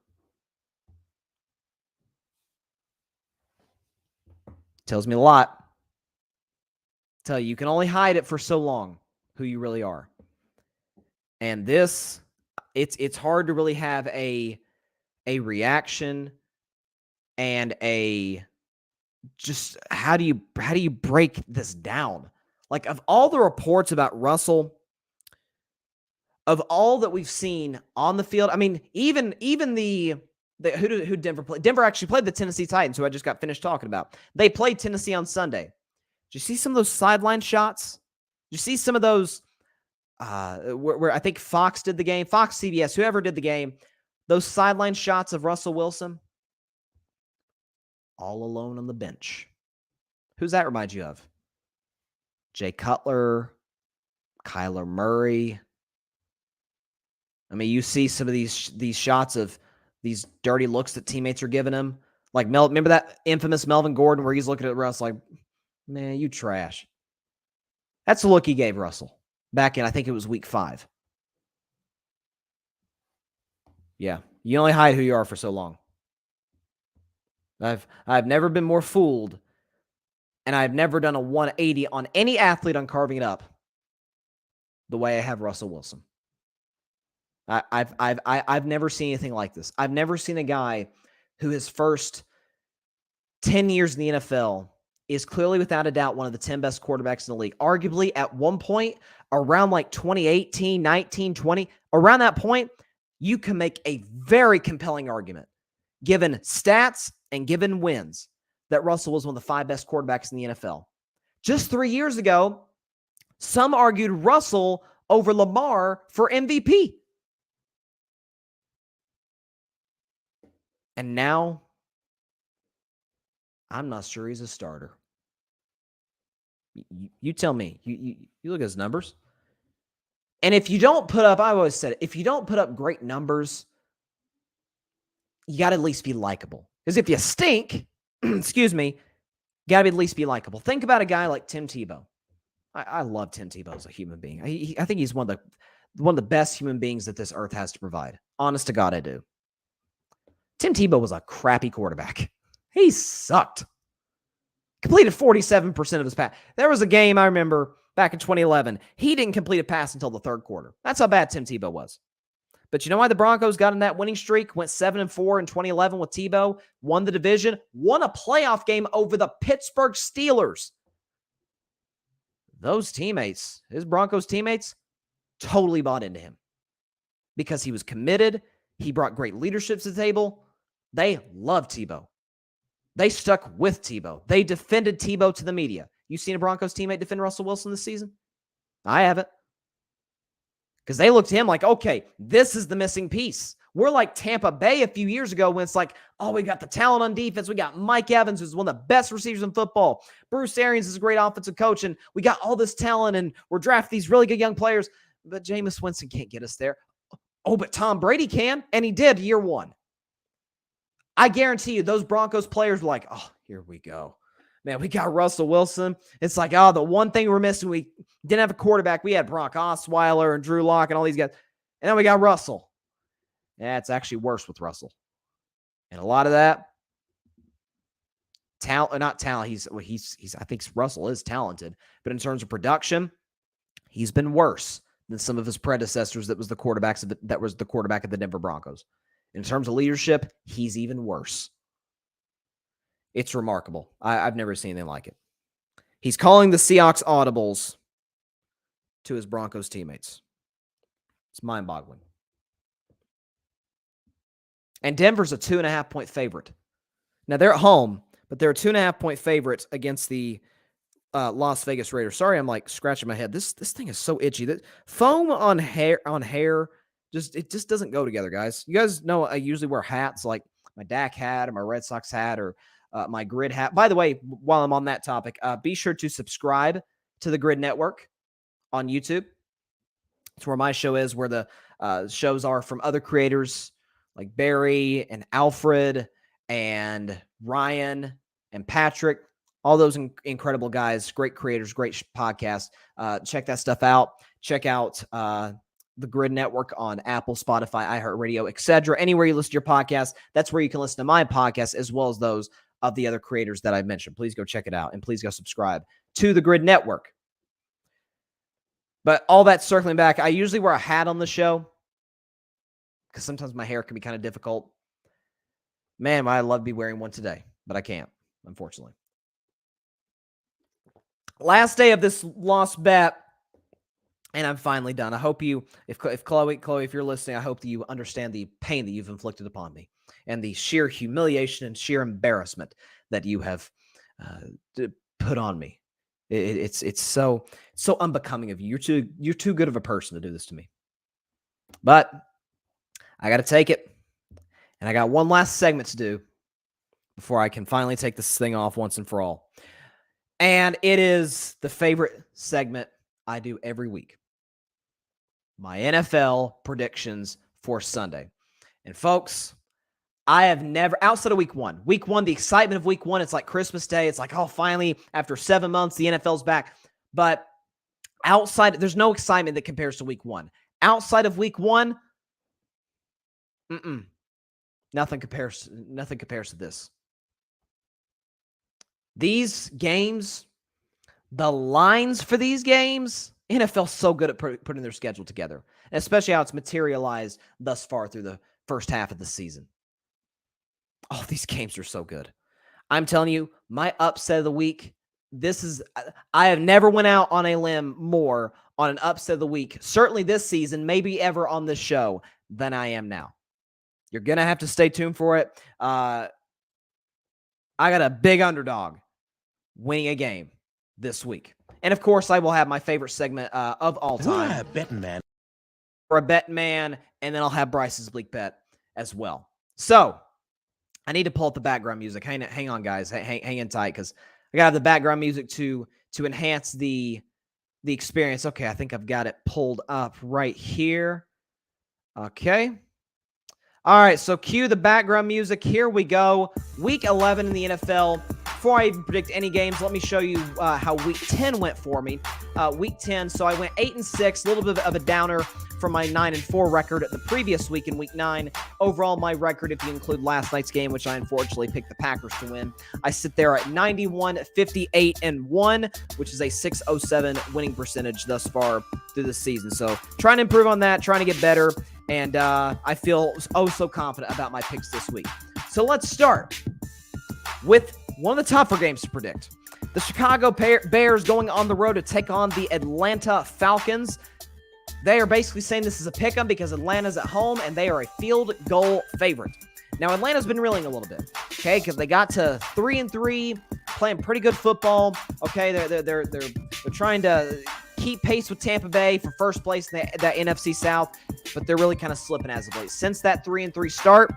Tells me a lot. Tell you can only hide it for so long who you really are. And this, it's hard to really have a reaction and just how do you break this down? Like, of all the reports about Russell, of all that we've seen on the field, I mean, even who Denver played? Denver actually played the Tennessee Titans, who I just got finished talking about. They played Tennessee on Sunday. Did you see some of those sideline shots? Did you see some of those where I think Fox did the game, Fox, CBS, whoever did the game, those sideline shots of Russell Wilson all alone on the bench? Who's that remind you of? Jay Cutler, Kyler Murray. I mean, you see some of these shots of these dirty looks that teammates are giving him. Like, remember that infamous Melvin Gordon where he's looking at Russ like, "Man, you trash." That's the look he gave Russell back in, I think it was week 5. Yeah, you only hide who you are for so long. I've never been more fooled, and I've never done a 180 on any athlete on Carving It Up the way I have Russell Wilson. I've never seen anything like this. I've never seen a guy who his first 10 years in the NFL is clearly without a doubt one of the 10 best quarterbacks in the league. Arguably at one point around like 2018, 19, 20, around that point, you can make a very compelling argument, given stats and given wins, that Russell was one of the 5 best quarterbacks in the NFL. Just 3 years ago, some argued Russell over Lamar for MVP. And now, I'm not sure he's a starter. You tell me. You look at his numbers. And if you don't put up, I've always said it, if you don't put up great numbers, you got to at least be likable. Because if you stink, excuse me, you got to at least be likable. Think about a guy like Tim Tebow. I love Tim Tebow as a human being. I think he's one of the best human beings that this earth has to provide. Honest to God, I do. Tim Tebow was a crappy quarterback. He sucked. Completed 47% of his pass. There was a game I remember back in 2011. He didn't complete a pass until the 3rd quarter. That's how bad Tim Tebow was. But you know why the Broncos got in that winning streak? Went 7-4 in 2011 with Tebow. Won the division. Won a playoff game over the Pittsburgh Steelers. Those teammates, his Broncos teammates, totally bought into him. Because he was committed. He brought great leadership to the table. They love Tebow. They stuck with Tebow. They defended Tebow to the media. You seen a Broncos teammate defend Russell Wilson this season? I haven't. Because they looked at him like, okay, this is the missing piece. We're like Tampa Bay a few years ago when it's like, oh, we got the talent on defense. We got Mike Evans, who's one of the best receivers in football. Bruce Arians is a great offensive coach, and we got all this talent, and we're drafting these really good young players. But Jameis Winston can't get us there. Oh, but Tom Brady can, and he did year one. I guarantee you those Broncos players were like, oh, here we go. Man, we got Russell Wilson. It's like, oh, the one thing we're missing, we didn't have a quarterback. We had Brock Osweiler and Drew Lock and all these guys. And then we got Russell. Yeah, it's actually worse with Russell. And a lot of that, not talent. I think Russell is talented. But in terms of production, he's been worse than some of his predecessors that was the quarterback of the Denver Broncos. In terms of leadership, he's even worse. It's remarkable. I've never seen anything like it. He's calling the Seahawks audibles to his Broncos teammates. It's mind-boggling. And Denver's a 2.5-point favorite. Now, they're at home, but they're a 2.5-point favorite against the Las Vegas Raiders. Sorry, I'm like scratching my head. This thing is so itchy. That foam on hair it just doesn't go together, guys. You guys know I usually wear hats like my Dak hat or my Red Sox hat or my Grid hat. By the way, while I'm on that topic, be sure to subscribe to the Grid Network on YouTube. It's where my show is, where the shows are from other creators like Barry and Alfred and Ryan and Patrick. All those incredible guys, great creators, great podcast. Check that stuff out. Check out the Grid Network on Apple, Spotify, iHeartRadio, etc. Anywhere you listen to your podcast, that's where you can listen to my podcast as well as those of the other creators that I mentioned. Please go check it out, and please go subscribe to the Grid Network. But all that circling back, I usually wear a hat on the show because sometimes my hair can be kind of difficult. Man, I'd love to be wearing one today, but I can't, unfortunately. Last day of this lost bet, and I'm finally done. I hope you, if Chloe, if you're listening, I hope that you understand the pain that you've inflicted upon me and the sheer humiliation and sheer embarrassment that you have put on me. It's so unbecoming of you. You're too good of a person to do this to me. But I got to take it, and I got one last segment to do before I can finally take this thing off once and for all. And it is the favorite segment I do every week. My NFL predictions for Sunday. And folks, I have never, outside of week one, the excitement of week one, it's like Christmas Day. It's like, oh, finally, after 7 months, the NFL's back. But outside, there's no excitement that compares to week one. Outside of week one, nothing compares to this. These games, the lines for these games, NFL's so good at putting their schedule together, especially how it's materialized thus far through the first half of the season. Oh, these games are so good. I'm telling you, my upset of the week, I have never went out on a limb more on an upset of the week, certainly this season, maybe ever on this show, than I am now. You're going to have to stay tuned for it. I got a big underdog winning a game this week. And, of course, I will have my favorite segment of all time. Bettin Man. For a Bettin Man, and then I'll have Bryce's Bleak Bet as well. So, I need to pull up the background music. Hang on, guys. Hang in tight, because I got to have the background music to enhance the experience. Okay, I think I've got it pulled up right here. Okay. All right, so cue the background music. Here we go. Week 11 in the NFL. Before I even predict any games, let me show you how Week 10 went for me. Week 10, so I went 8-6, a little bit of a downer from my 9-4 record at the previous week in Week 9. Overall, my record, if you include last night's game, which I unfortunately picked the Packers to win, I sit there at 91-58-1, which is a .607 winning percentage thus far through the season. So trying to improve on that, trying to get better, and I feel so confident about my picks this week. So let's start with one of the tougher games to predict. The Chicago Bears going on the road to take on the Atlanta Falcons. They are basically saying this is a pick 'em because Atlanta's at home and they are a field goal favorite. Now, Atlanta's been reeling a little bit, okay, because they got to 3-3, playing pretty good football. Okay, they're trying to keep pace with Tampa Bay for first place in that NFC South, but they're really kind of slipping as of late. Since that 3-3 start,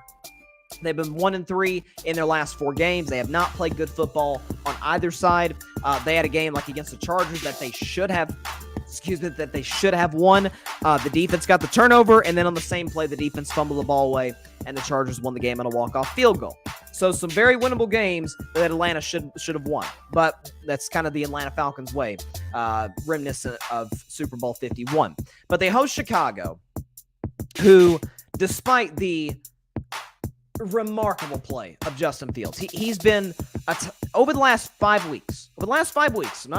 they've been 1-3 in their last 4 games. They have not played good football on either side. They had a game like against the Chargers that they should have won. The defense got the turnover, and then on the same play, the defense fumbled the ball away, and the Chargers won the game on a walk-off field goal. So some very winnable games that Atlanta should have won, but that's kind of the Atlanta Falcons way, reminiscent of Super Bowl 51. But they host Chicago, who, despite the remarkable play of Justin Fields, he's been over the last 5 weeks. I'm not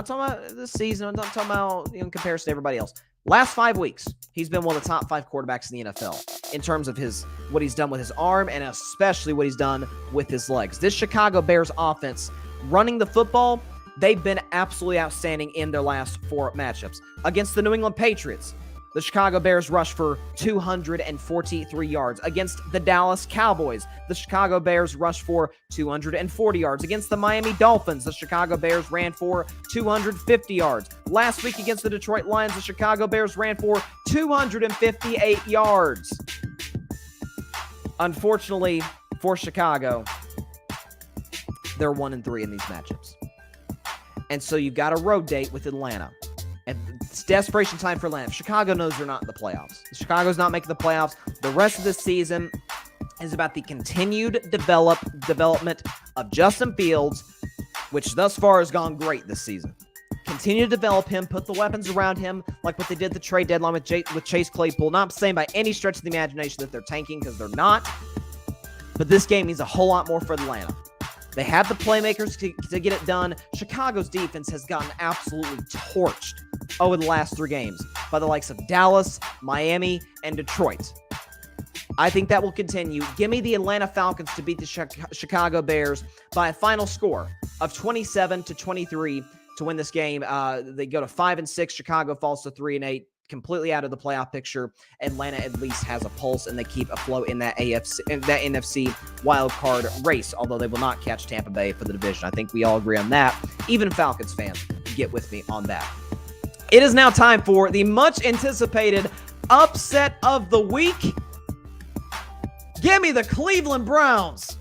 talking about this season. I'm not talking about in comparison to everybody else. Last 5 weeks, he's been one of the top 5 quarterbacks in the NFL in terms of what he's done with his arm and especially what he's done with his legs. This Chicago Bears offense, running the football, they've been absolutely outstanding in their last 4 matchups. Against the New England Patriots, the Chicago Bears rushed for 243 yards. Against the Dallas Cowboys, the Chicago Bears rushed for 240 yards. Against the Miami Dolphins, the Chicago Bears ran for 250 yards. Last week against the Detroit Lions, the Chicago Bears ran for 258 yards. Unfortunately for Chicago, they're 1-3 in these matchups. And so you've got a road date with Atlanta. And it's desperation time for Atlanta. Chicago knows they're not in the playoffs. Chicago's not making the playoffs. The rest of the season is about the continued development of Justin Fields, which thus far has gone great this season. Continue to develop him, put the weapons around him, like what they did the trade deadline with Chase Claypool. Not saying by any stretch of the imagination that they're tanking, because they're not. But this game means a whole lot more for Atlanta. They have the playmakers to get it done. Chicago's defense has gotten absolutely torched over the last 3 games by the likes of Dallas, Miami, and Detroit. I think that will continue. Give me the Atlanta Falcons to beat the Chicago Bears by a final score of 27-23 to win this game. They go to 5-6. Chicago falls to 3-8. Completely out of the playoff picture. Atlanta at least has a pulse, and they keep afloat in that NFC wild card race, although they will not catch Tampa Bay for the division. I think we all agree on that. Even Falcons fans get with me on that. It is now time for the much anticipated upset of the week. Give me the Cleveland Browns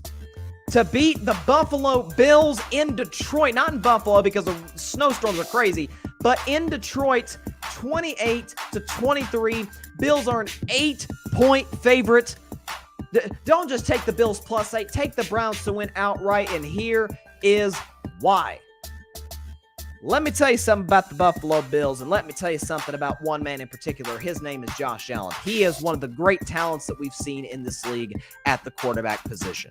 to beat the Buffalo Bills in Detroit. Not in Buffalo because the snowstorms are crazy, but in Detroit, 28-23. Bills are an 8-point favorite. Don't just take the Bills +8. Take the Browns to win outright, and here is why. Let me tell you something about the Buffalo Bills, and let me tell you something about one man in particular. His name is Josh Allen. He is one of the great talents that we've seen in this league at the quarterback position.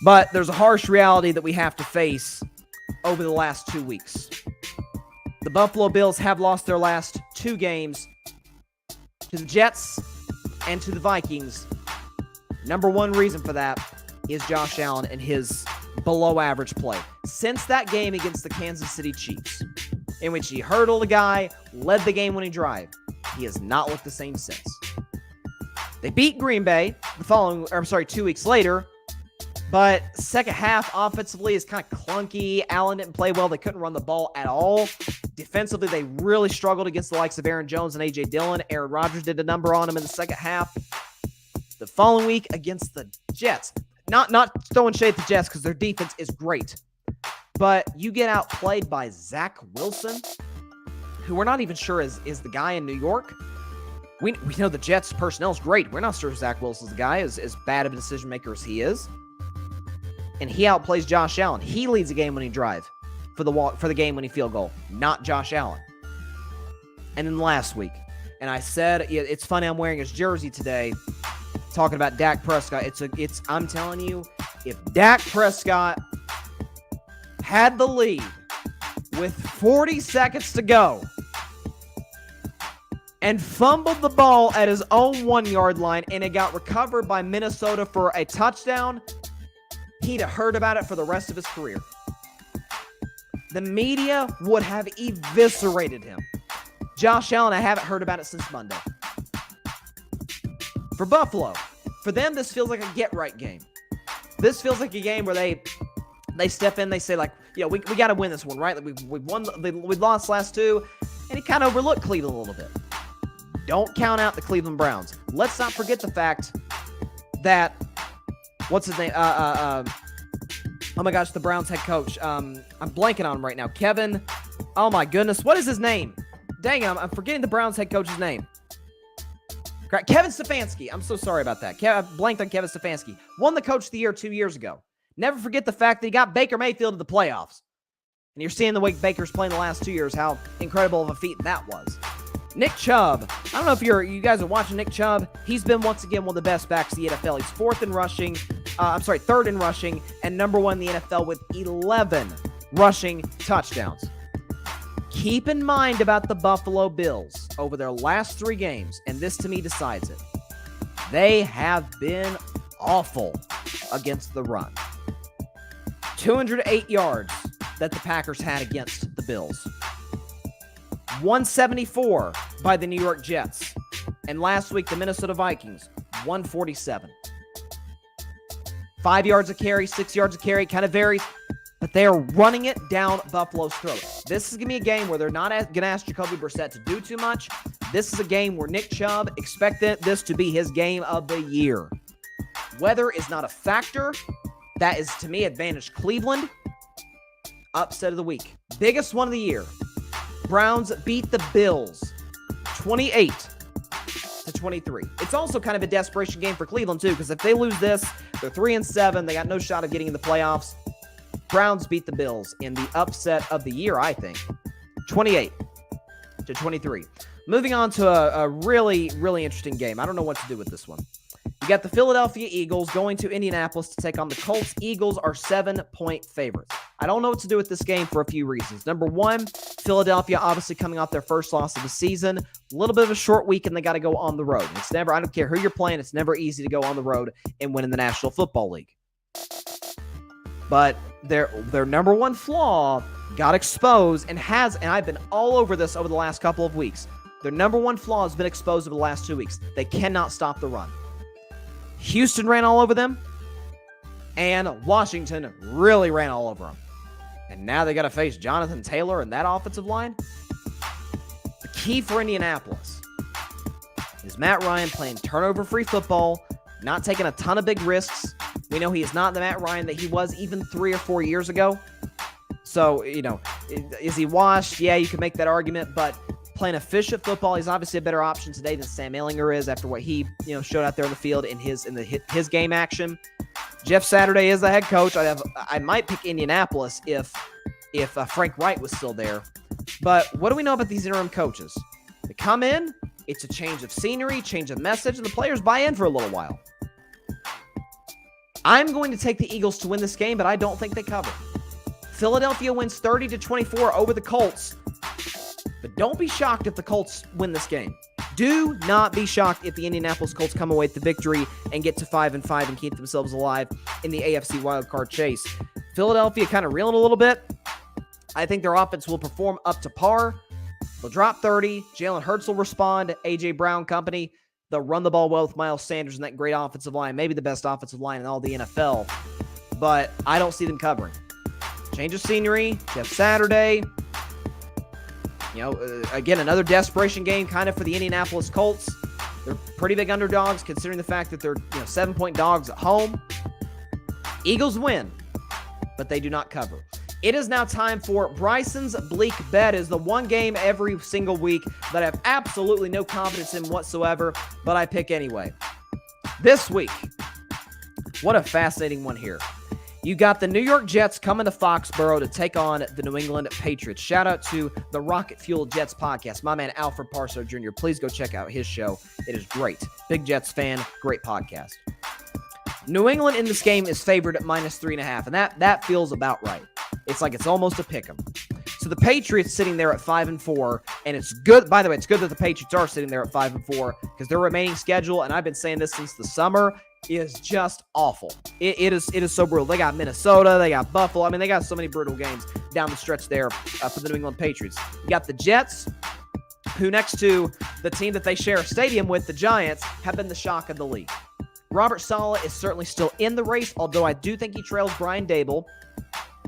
But there's a harsh reality that we have to face over the last 2 weeks. The Buffalo Bills have lost their last 2 games to the Jets and to the Vikings. Number one reason for that is Josh Allen and his below-average play. Since that game against the Kansas City Chiefs, in which he hurdled a guy, led the game-winning drive, he has not looked the same since. They beat Green Bay 2 weeks later, but second half offensively is kind of clunky. Allen didn't play well. They couldn't run the ball at all. Defensively, they really struggled against the likes of Aaron Jones and A.J. Dillon. Aaron Rodgers did a number on him in the second half. The following week against the Jets, not throwing shade at the Jets because their defense is great, but you get outplayed by Zach Wilson, who we're not even sure is the guy in New York. We know the Jets personnel is great. We're not sure Zach Wilson's the guy, as bad of a decision maker as he is. And he outplays Josh Allen. He leads the game-winning drive for the game-winning field goal, not Josh Allen. And then last week, and I said, it's funny, I'm wearing his jersey today, talking about Dak Prescott. I'm telling you, if Dak Prescott had the lead with 40 seconds to go and fumbled the ball at his own 1-yard line and it got recovered by Minnesota for a touchdown, he'd have heard about it for the rest of his career. The media would have eviscerated him. Josh Allen, I haven't heard about it since Monday. For Buffalo, For them, this feels like a get-right game. This feels like a game where they step in, they say, like, yeah, we got to win this one, right? Like we lost last two, and he kind of overlooked Cleveland a little bit. Don't count out the Cleveland Browns. Let's not forget the fact that, what's his name? Oh my gosh, the Browns head coach. I'm blanking on him right now. Kevin, oh my goodness, what is his name? Dang, I'm forgetting the Browns head coach's name. Kevin Stefanski. I'm so sorry about that. I blanked on Kevin Stefanski. Won the Coach of the Year 2 years ago. Never forget the fact that he got Baker Mayfield to the playoffs. And you're seeing the way Baker's playing the last 2 years, how incredible of a feat that was. Nick Chubb. I don't know if you guys are watching Nick Chubb. He's been, once again, one of the best backs in the NFL. He's third in rushing, and number one in the NFL with 11 rushing touchdowns. Keep in mind about the Buffalo Bills over their last 3 games, and this to me decides it. They have been awful against the run. 208 yards that the Packers had against the Bills. 174 by the New York Jets. And last week, the Minnesota Vikings, 147. 5 yards a carry, 6 yards a carry, kind of varies. But they are running it down Buffalo's throat. This is going to be a game where they're not going to ask Jacoby Brissett to do too much. This is a game where Nick Chubb expected this to be his game of the year. Weather is not a factor. That is, to me, advantage Cleveland. Upset of the week. Biggest one of the year. Browns beat the Bills 28-23. It's also kind of a desperation game for Cleveland, too, because if they lose this, they're 3-7. They got no shot of getting in the playoffs. Browns beat the Bills in the upset of the year, I think. 28-23. Moving on to a really, really interesting game. I don't know what to do with this one. You got the Philadelphia Eagles going to Indianapolis to take on the Colts. Eagles are 7-point favorites. I don't know what to do with this game for a few reasons. Number one, Philadelphia obviously coming off their first loss of the season. A little bit of a short week, and they got to go on the road. It's never, I don't care who you're playing, it's never easy to go on the road and win in the National Football League. But their number one flaw got exposed and I've been all over this over the last couple of weeks. Their number one flaw has been exposed over the last 2 weeks. They cannot stop the run. Houston ran all over them, and Washington really ran all over them. And now they got to face Jonathan Taylor and that offensive line. The key for Indianapolis is Matt Ryan playing turnover-free football, not taking a ton of big risks. We know he is not the Matt Ryan that he was even 3 or 4 years ago. So, is he washed? Yeah, you can make that argument, but playing efficient football, he's obviously a better option today than Sam Ehlinger is after what he, showed out there on the field in his game action. Jeff Saturday is the head coach. I might pick Indianapolis if Frank Wright was still there. But what do we know about these interim coaches? They come in, it's a change of scenery, change of message, and the players buy in for a little while. I'm going to take the Eagles to win this game, but I don't think they cover. Philadelphia wins 30-24 over the Colts. But don't be shocked if the Colts win this game. Do not be shocked if the Indianapolis Colts come away with the victory and get to 5-5 and keep themselves alive in the AFC wildcard chase. Philadelphia kind of reeling a little bit. I think their offense will perform up to par. They'll drop 30. Jalen Hurts will respond. A.J. Brown company. They'll run the ball well with Miles Sanders and that great offensive line. Maybe the best offensive line in all the NFL. But I don't see them covering. Change of scenery. Jeff Saturday. Again, another desperation game kind of for the Indianapolis Colts. They're pretty big underdogs considering the fact that they're 7-point dogs at home. Eagles win, but they do not cover. It is now time for Bryson's Bleak Bet. It is the one game every single week that I have absolutely no confidence in whatsoever, but I pick anyway. This week, what a fascinating one here. You got the New York Jets coming to Foxborough to take on the New England Patriots. Shout out to the Rocket Fuel Jets podcast. My man, Alfred Parso Jr. Please go check out his show. It is great. Big Jets fan. Great podcast. New England in this game is favored at -3.5, and that feels about right. It's like it's almost a pick 'em. So the Patriots sitting there at 5-4, and it's good. By the way, it's good that the Patriots are sitting there at 5-4 because their remaining schedule, and I've been saying this since the summer, is just awful. It is so brutal. They got Minnesota, they got Buffalo. I mean, they got so many brutal games down the stretch there for the New England Patriots. You got the Jets, who next to the team that they share a stadium with, the Giants, have been the shock of the league. Robert Saleh is certainly still in the race, although I do think he trails Brian Dable.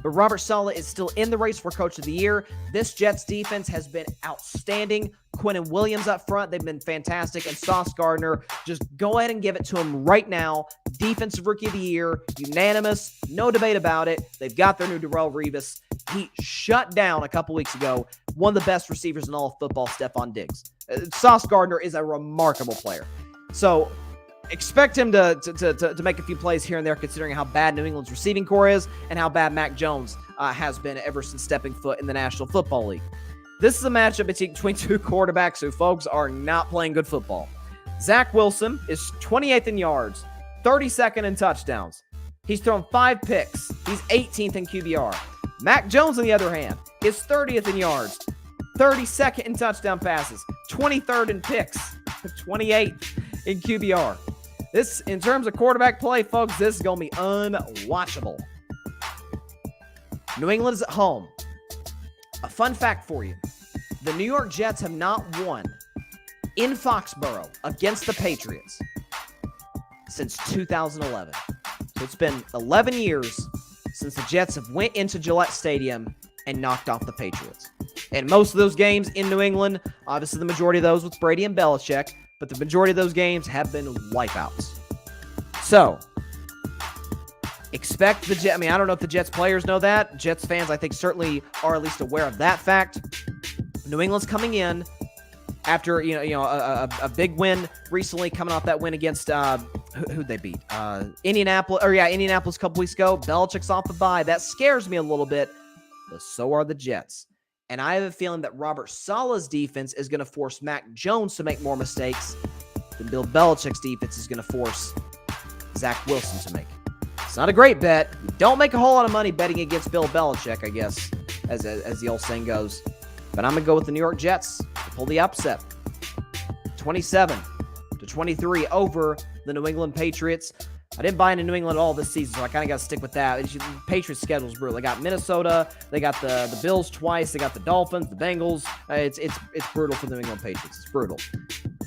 But Robert Saleh is still in the race for Coach of the Year. This Jets defense has been outstanding. Quinnen Williams up front, they've been fantastic. And Sauce Gardner, just go ahead and give it to him right now. Defensive Rookie of the Year, unanimous, no debate about it. They've got their new Darrelle Revis. He shut down a couple weeks ago one of the best receivers in all of football, Stephon Diggs. Sauce Gardner is a remarkable player. So expect him to make a few plays here and there, considering how bad New England's receiving core is and how bad Mac Jones has been ever since stepping foot in the National Football League. This is a matchup between two quarterbacks who, folks, are not playing good football. Zach Wilson is 28th in yards, 32nd in touchdowns. He's thrown 5 picks. He's 18th in QBR. Mac Jones, on the other hand, is 30th in yards, 32nd in touchdown passes, 23rd in picks, 28th in QBR. This, in terms of quarterback play, folks, this is going to be unwatchable. New England is at home. A fun fact for you. The New York Jets have not won in Foxborough against the Patriots since 2011. So it's been 11 years since the Jets have went into Gillette Stadium and knocked off the Patriots. And most of those games in New England, obviously the majority of those with Brady and Belichick, but the majority of those games have been wipeouts. So, expect the Jets. I mean, I don't know if the Jets players know that. Jets fans, I think, certainly are at least aware of that fact. New England's coming in after a big win recently, coming off that win against who'd they beat? Indianapolis. Indianapolis a couple weeks ago. Belichick's off the bye. That scares me a little bit, but so are the Jets. And I have a feeling that Robert Saleh's defense is going to force Mac Jones to make more mistakes than Bill Belichick's defense is going to force Zach Wilson to make. It's not a great bet. You don't make a whole lot of money betting against Bill Belichick, I guess, as the old saying goes. But I'm going to go with the New York Jets to pull the upset. 27-23 over the New England Patriots. I didn't buy into New England at all this season, so I kind of got to stick with that. The Patriots' schedule is brutal. They got Minnesota, they got the Bills twice, they got the Dolphins, the Bengals. It's brutal for the New England Patriots. It's brutal.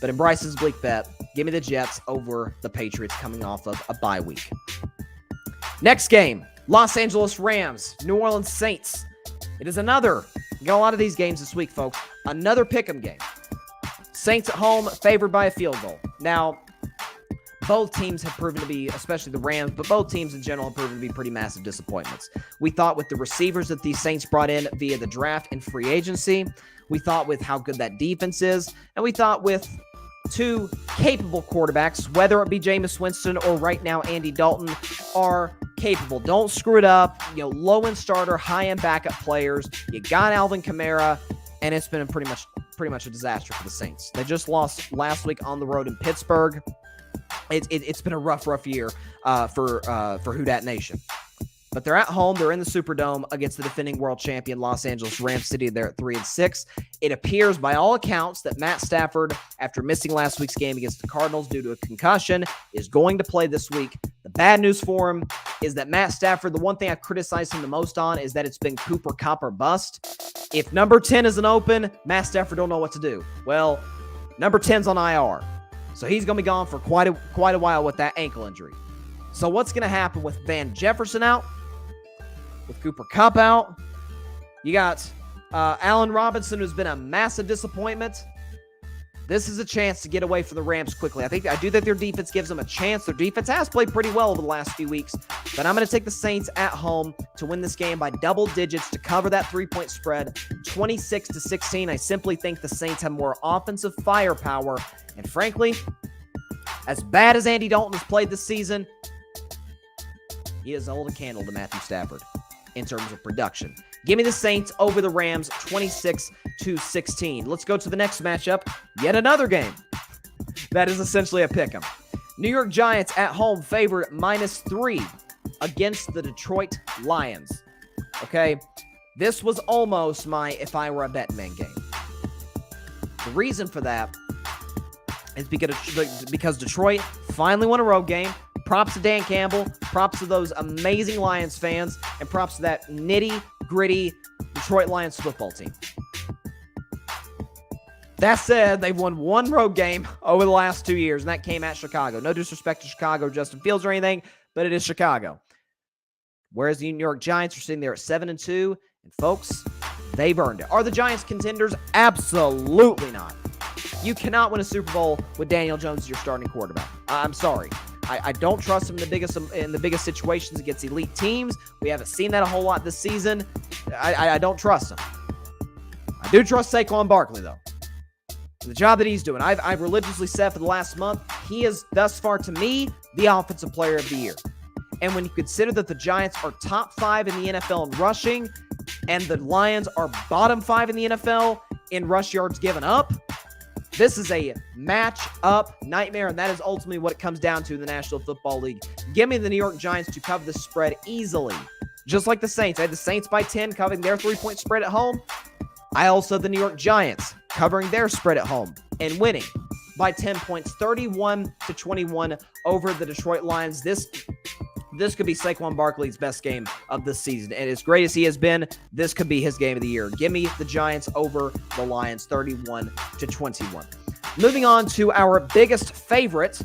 But in Bryce's Bleak bet, give me the Jets over the Patriots coming off of a bye week. Next game, Los Angeles Rams, New Orleans Saints. It is another, we got a lot of these games this week, folks, another pick'em game. Saints at home, favored by a field goal. Now, both teams have proven to be, especially the Rams, but both teams in general have proven to be pretty massive disappointments. We thought with the receivers that these Saints brought in via the draft and free agency, we thought with how good that defense is, and we thought with two capable quarterbacks, whether it be Jameis Winston or right now Andy Dalton, are capable. Don't screw it up. Low-end starter, high-end backup players. You got Alvin Kamara, and it's been pretty much a disaster for the Saints. They just lost last week on the road in Pittsburgh. It's been a rough year for Who Dat Nation. But they're at home. They're in the Superdome against the defending world champion Los Angeles Rams. City. They're at 3-6. It appears, by all accounts, that Matt Stafford, after missing last week's game against the Cardinals due to a concussion, is going to play this week. The bad news for him is that Matt Stafford, the one thing I've criticized him the most on is that it's been Cooper Kupp or bust. If number 10 isn't open, Matt Stafford don't know what to do. Well, number 10's on IR. So he's going to be gone for quite a while with that ankle injury. So what's going to happen with Van Jefferson out? With Cooper Kupp out? You got Allen Robinson, who's been a massive disappointment. This is a chance to get away from the Rams quickly. I do think their defense gives them a chance. Their defense has played pretty well over the last few weeks. But I'm going to take the Saints at home to win this game by double digits to cover that 3-point spread, 26-16. I simply think the Saints have more offensive firepower. And frankly, as bad as Andy Dalton has played this season, he has held a candle to Matthew Stafford in terms of production. Give me the Saints over the Rams, 26-16. Let's go to the next matchup. Yet another game that is essentially a pick'em. New York Giants at home favored -3 against the Detroit Lions. Okay, this was almost my if I were a Bettin Man game. The reason for that is because Detroit finally won a road game. Props to Dan Campbell, props to those amazing Lions fans, and props to that nitty-gritty Detroit Lions football team. That said, they've won one road game over the last 2 years, and that came at Chicago. No disrespect to Chicago, Justin Fields or anything, but it is Chicago. Whereas the New York Giants are sitting there at 7-2, and folks, they've earned it. Are the Giants contenders? Absolutely not. You cannot win a Super Bowl with Daniel Jones as your starting quarterback. I'm sorry. I don't trust him in the biggest situations against elite teams. We haven't seen that a whole lot this season. I don't trust him. I do trust Saquon Barkley, though. The job that he's doing. I've religiously said for the last month, he is thus far, to me, the offensive player of the year. And when you consider that the Giants are top 5 in the NFL in rushing, and the Lions are bottom 5 in the NFL in rush yards given up, this is a match-up nightmare, and that is ultimately what it comes down to in the National Football League. Give me the New York Giants to cover the spread easily, just like the Saints. I had the Saints by 10 covering their 3-point spread at home. I also had the New York Giants covering their spread at home and winning by 10 points, 31-21 over the Detroit Lions. This could be Saquon Barkley's best game of the season. And as great as he has been, this could be his game of the year. Give me the Giants over the Lions, 31-21. Moving on to our biggest favorite.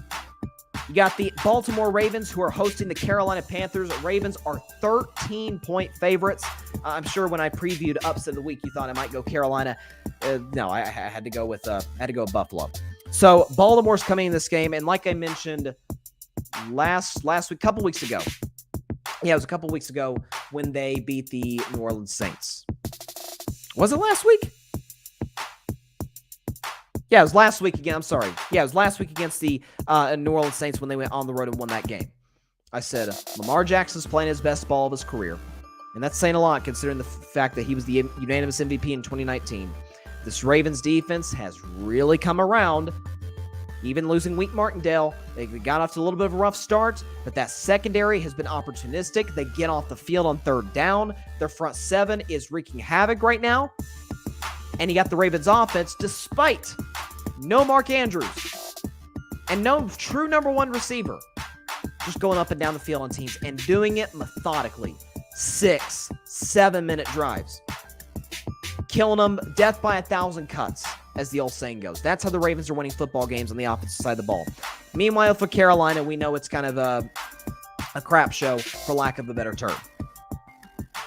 You got the Baltimore Ravens, who are hosting the Carolina Panthers. Ravens are 13-point favorites. I'm sure when I previewed upset of the week, you thought I might go Carolina. No, I had to go with Buffalo. So Baltimore's coming in this game, and like I mentioned last week, couple weeks ago. Yeah, it was a couple weeks ago when they beat the New Orleans Saints. Was it last week? Yeah, it was last week again. I'm sorry. Yeah, it was last week against the New Orleans Saints when they went on the road and won that game. I said, Lamar Jackson's playing his best ball of his career. And that's saying a lot considering the fact that he was the unanimous MVP in 2019. This Ravens defense has really come around. Even losing Wink Martindale, they got off to a little bit of a rough start, but that secondary has been opportunistic. They get off the field on third down. Their front seven is wreaking havoc right now. And you got the Ravens offense, despite no Mark Andrews and no true number one receiver, just going up and down the field on teams and doing it methodically. 6-7 minute drives. Killing them, death by 1,000 cuts, as the old saying goes. That's how the Ravens are winning football games on the offensive side of the ball. Meanwhile, for Carolina, we know it's kind of a crap show, for lack of a better term.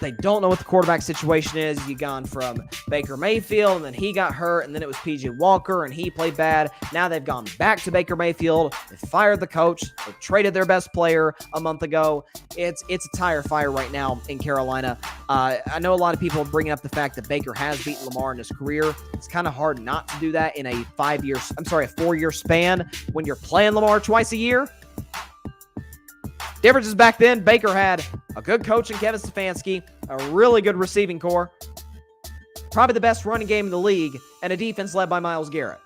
They don't know what the quarterback situation is. You've gone from Baker Mayfield, and then he got hurt, and then it was P.J. Walker, and he played bad. Now they've gone back to Baker Mayfield. They fired the coach. They traded their best player a month ago. It's a tire fire right now in Carolina. I know a lot of people are bringing up the fact that Baker has beaten Lamar in his career. It's kind of hard not to do that in a 4-year span when you're playing Lamar twice a year. Difference is back then, Baker had a good coach in Kevin Stefanski, a really good receiving core, probably the best running game in the league, and a defense led by Myles Garrett.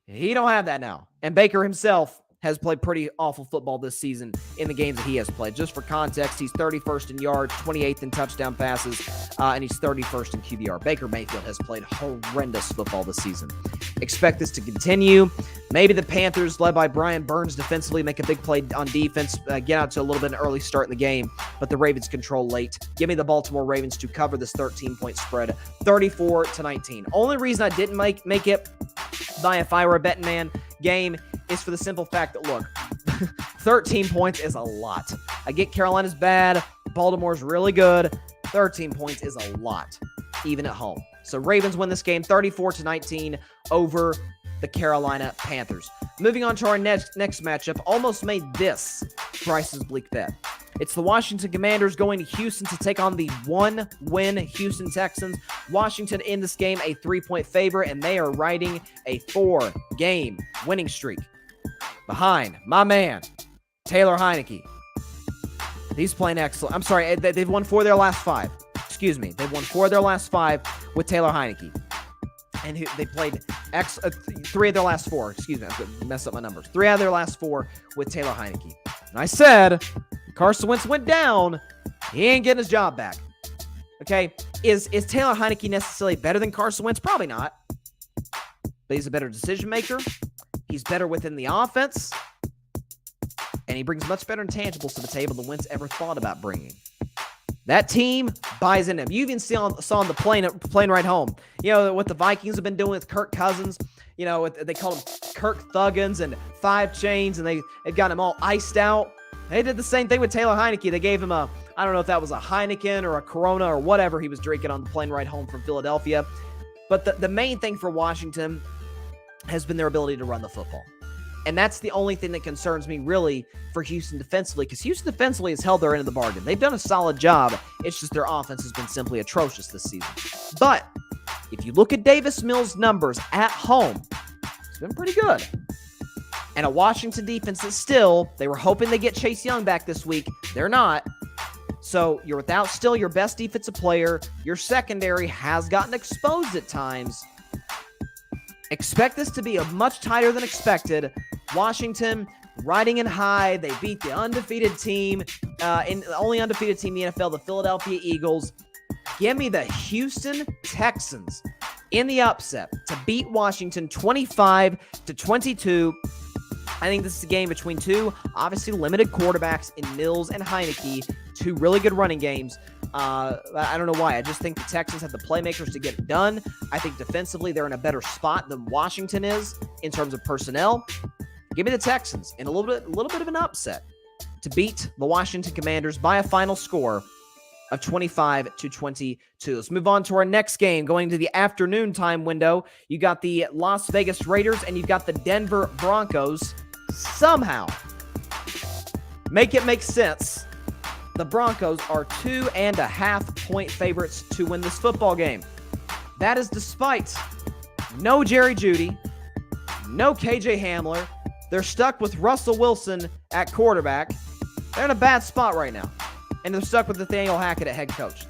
He don't have that now. And Baker himself has played pretty awful football this season in the games that he has played. Just for context, he's 31st in yards, 28th in touchdown passes, and he's 31st in QBR. Baker Mayfield has played horrendous football this season. Expect this to continue. Maybe the Panthers, led by Brian Burns defensively, make a big play on defense, get out to a little bit of an early start in the game, but the Ravens control late. Give me the Baltimore Ravens to cover this 13-point spread, 34-19. Only reason I didn't make it by if I were a Bettin Man game is for the simple fact that, look, 13 points is a lot. I get Carolina's bad. Baltimore's really good. 13 points is a lot, even at home. So Ravens win this game 34-19 over the Carolina Panthers. Moving on to our next matchup, almost made this Bryce's Bleak bet. It's the Washington Commanders going to Houston to take on the one-win Houston Texans. Washington in this game a 3-point favorite, and they are riding a 4-game winning streak behind my man, Taylor Heineke. He's playing excellent. I'm sorry, they've won 4 of their last 5. Excuse me. They've won 4 of their last 5 with Taylor Heineke. And they played 3 of their last 4. Excuse me, I messed up my numbers. 3 out of their last 4 with Taylor Heineke. And I said, Carson Wentz went down. He ain't getting his job back. Okay? Is Taylor Heineke necessarily better than Carson Wentz? Probably not. But he's a better decision maker. He's better within the offense. And he brings much better intangibles to the table than Wentz ever thought about bringing. That team buys in him. You even saw on the plane ride home. You know, what the Vikings have been doing with Kirk Cousins. You know, they called him Kirk Thuggins and 5 chains, and they've got him all iced out. They did the same thing with Taylor Heineke. They gave him I don't know if that was a Heineken or a Corona or whatever he was drinking on the plane ride home from Philadelphia. But the main thing for Washington has been their ability to run the football. And that's the only thing that concerns me really for Houston defensively, because Houston defensively has held their end of the bargain. They've done a solid job. It's just their offense has been simply atrocious this season. But if you look at Davis Mills' numbers at home, it's been pretty good. And a Washington defense that still, they were hoping they get Chase Young back this week. They're not. So you're without still your best defensive player. Your secondary has gotten exposed at times. Expect this to be much tighter than expected. Washington riding in high. They beat the undefeated team, the only undefeated team in the NFL, the Philadelphia Eagles. Give me the Houston Texans in the upset to beat Washington 25-22. I think this is a game between two obviously limited quarterbacks in Mills and Heineke, two really good running games. I don't know why. I just think the Texans have the playmakers to get it done. I think defensively they're in a better spot than Washington is in terms of personnel. Give me the Texans in a little bit of an upset to beat the Washington Commanders by a final score of 25-22. Let's move on to our next game. Going to the afternoon time window, you got the Las Vegas Raiders and you've got the Denver Broncos. Somehow, make it make sense. The Broncos are 2.5-point favorites to win this football game. That is despite no Jerry Jeudy, no KJ Hamler. They're stuck with Russell Wilson at quarterback. They're in a bad spot right now. And they're stuck with Nathaniel Hackett at head coach.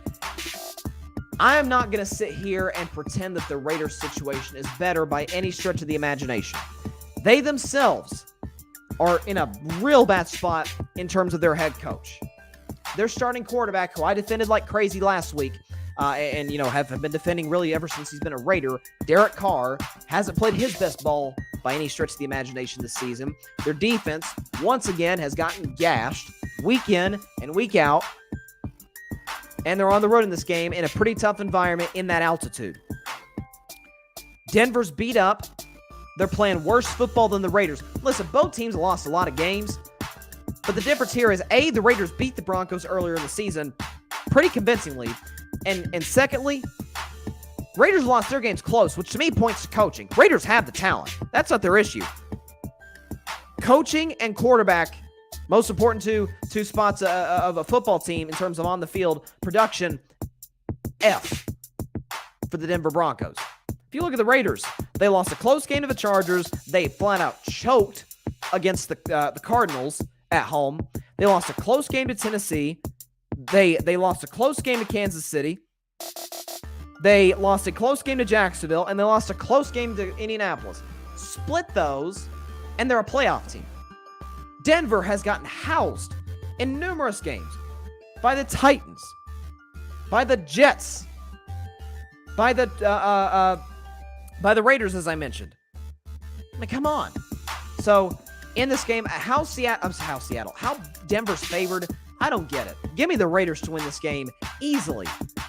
I am not going to sit here and pretend that the Raiders situation is better by any stretch of the imagination. They themselves are in a real bad spot in terms of their head coach. Their starting quarterback, who I defended like crazy last week, and have been defending really ever since he's been a Raider, Derek Carr, hasn't played his best ball by any stretch of the imagination this season. Their defense, once again, has gotten gashed week in and week out, and they're on the road in this game in a pretty tough environment in that altitude. Denver's beat up. They're playing worse football than the Raiders. Listen, both teams have lost a lot of games. But the difference here is, A, the Raiders beat the Broncos earlier in the season pretty convincingly. And secondly, Raiders lost their games close, which to me points to coaching. Raiders have the talent. That's not their issue. Coaching and quarterback, most important two spots of a football team in terms of on-the-field production, F for the Denver Broncos. If you look at the Raiders, they lost a close game to the Chargers. They flat out choked against the Cardinals at home. They lost a close game to Tennessee. They lost a close game to Kansas City. They lost a close game to Jacksonville, and they lost a close game to Indianapolis. Split those, and they're a playoff team. Denver has gotten housed in numerous games by the Titans, by the Jets, by the Raiders, as I mentioned. I mean, come on. So in this game, how Denver's favored, I don't get it. Give me the Raiders to win this game easily.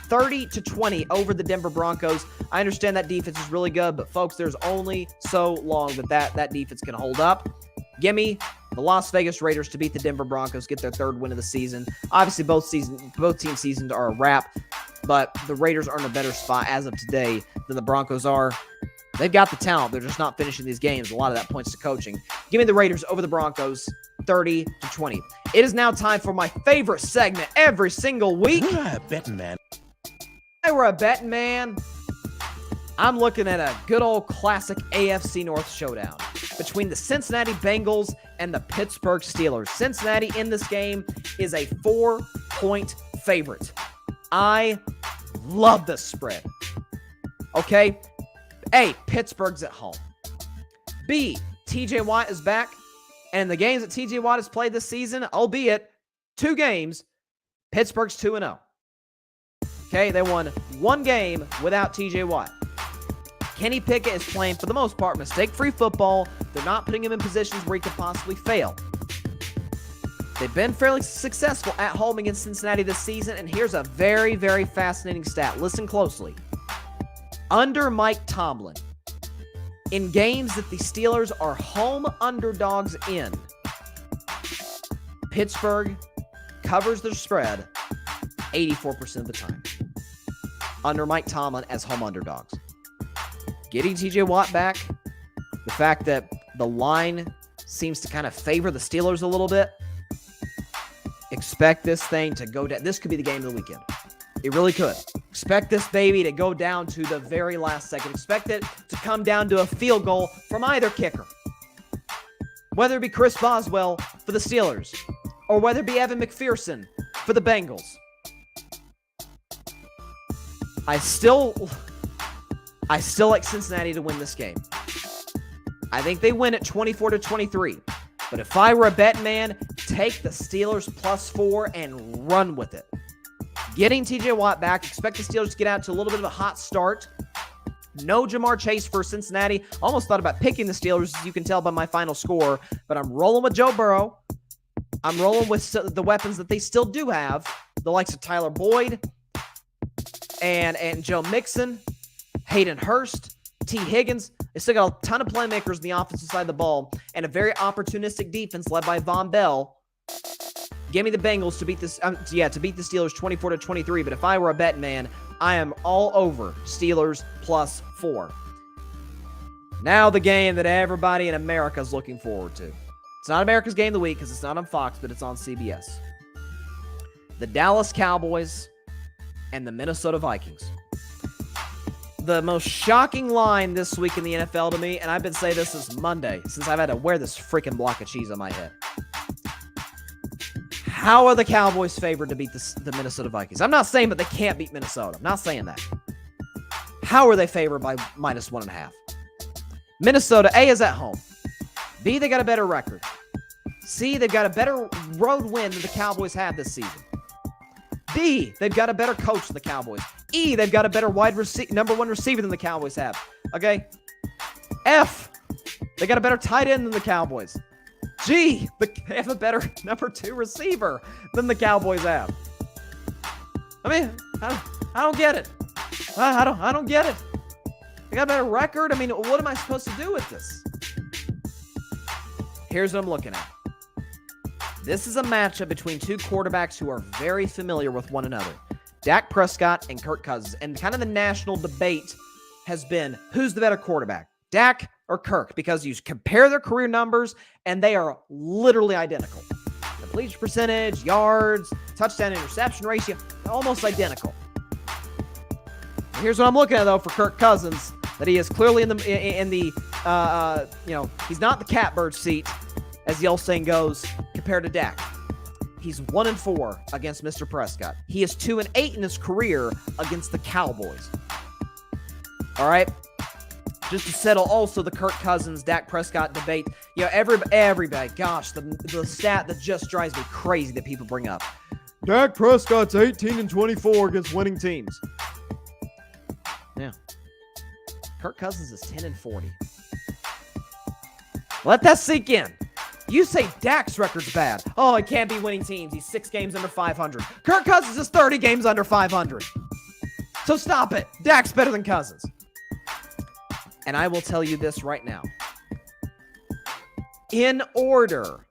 30-20 over the Denver Broncos. I understand that defense is really good, but folks, there's only so long that defense can hold up. Give me the Las Vegas Raiders to beat the Denver Broncos, get their third win of the season. Obviously, both team seasons are a wrap, but the Raiders are in a better spot as of today than the Broncos are. They've got the talent. They're just not finishing these games. A lot of that points to coaching. Give me the Raiders over the Broncos, 30-20. It is now time for my favorite segment every single week. Bettin Man. Hey, we're a Bettin Man. I'm looking at a good old classic AFC North showdown between the Cincinnati Bengals and the Pittsburgh Steelers. Cincinnati in this game is a 4-point favorite. I love this spread. Okay? A, Pittsburgh's at home. B, TJ Watt is back. And the games that TJ Watt has played this season, albeit 2 games, Pittsburgh's 2-0. Okay, they won 1 game without TJ Watt. Kenny Pickett is playing, for the most part, mistake-free football. They're not putting him in positions where he could possibly fail. They've been fairly successful at home against Cincinnati this season, and here's a very, very fascinating stat. Listen closely. Under Mike Tomlin, in games that the Steelers are home underdogs in, Pittsburgh covers their spread 84% of the time. Under Mike Tomlin as home underdogs. Getting TJ Watt back, the fact that the line seems to kind of favor the Steelers a little bit, expect this thing to go down. This could be the game of the weekend. It really could. Expect this baby to go down to the very last second. Expect it to come down to a field goal from either kicker. Whether it be Chris Boswell for the Steelers or whether it be Evan McPherson for the Bengals. I still like Cincinnati to win this game. I think they win at 24-23. But if I were a betting man, take the Steelers +4 and run with it. Getting TJ Watt back, expect the Steelers to get out to a little bit of a hot start. No Jamar Chase for Cincinnati. Almost thought about picking the Steelers, as you can tell by my final score. But I'm rolling with Joe Burrow. I'm rolling with the weapons that they still do have. The likes of Tyler Boyd and Joe Mixon, Hayden Hurst, T. Higgins. They still got a ton of playmakers on the offensive side of the ball and a very opportunistic defense led by Von Bell. Give me the Bengals to beat this. To beat the Steelers 24-23. But if I were a betting man, I am all over Steelers +4. Now the game that everybody in America is looking forward to. It's not America's game of the week because it's not on Fox, but it's on CBS. The Dallas Cowboys and the Minnesota Vikings. The most shocking line this week in the NFL to me, and I've been saying this since Monday, since I've had to wear this freaking block of cheese on my head. How are the Cowboys favored to beat the Minnesota Vikings? I'm not saying that they can't beat Minnesota. I'm not saying that. How are they favored by -1.5? Minnesota, A, is at home. B, they got a better record. C, they've got a better road win than the Cowboys have this season. D, they've got a better coach than the Cowboys. E, they've got a better number one receiver than the Cowboys have. Okay? F, they got a better tight end than the Cowboys. G, they have a better number 2 receiver than the Cowboys have. I mean, I don't get it. I don't get it. They got a better record. I mean, what am I supposed to do with this? Here's what I'm looking at. This is a matchup between two quarterbacks who are very familiar with one another. Dak Prescott and Kirk Cousins. And kind of the national debate has been, who's the better quarterback, Dak or Kirk? Because you compare their career numbers, and they are literally identical. Completion percentage, yards, touchdown interception ratio, almost identical. Here's what I'm looking at, though, for Kirk Cousins, that he is clearly in the he's not the catbird seat, as the old saying goes, compared to Dak. He's 1-4 against Mr. Prescott. He is 2-8 in his career against the Cowboys. All right? Just to settle also the Kirk Cousins, Dak Prescott debate. You know, everybody, gosh, the stat that just drives me crazy that people bring up. Dak Prescott's 18-24 against winning teams. Yeah. Kirk Cousins is 10-40. Let that sink in. You say Dak's record's bad. Oh, it can't be winning teams. He's 6 games under 500. Kirk Cousins is 30 games under 500. So stop it. Dak's better than Cousins. And I will tell you this right now. In order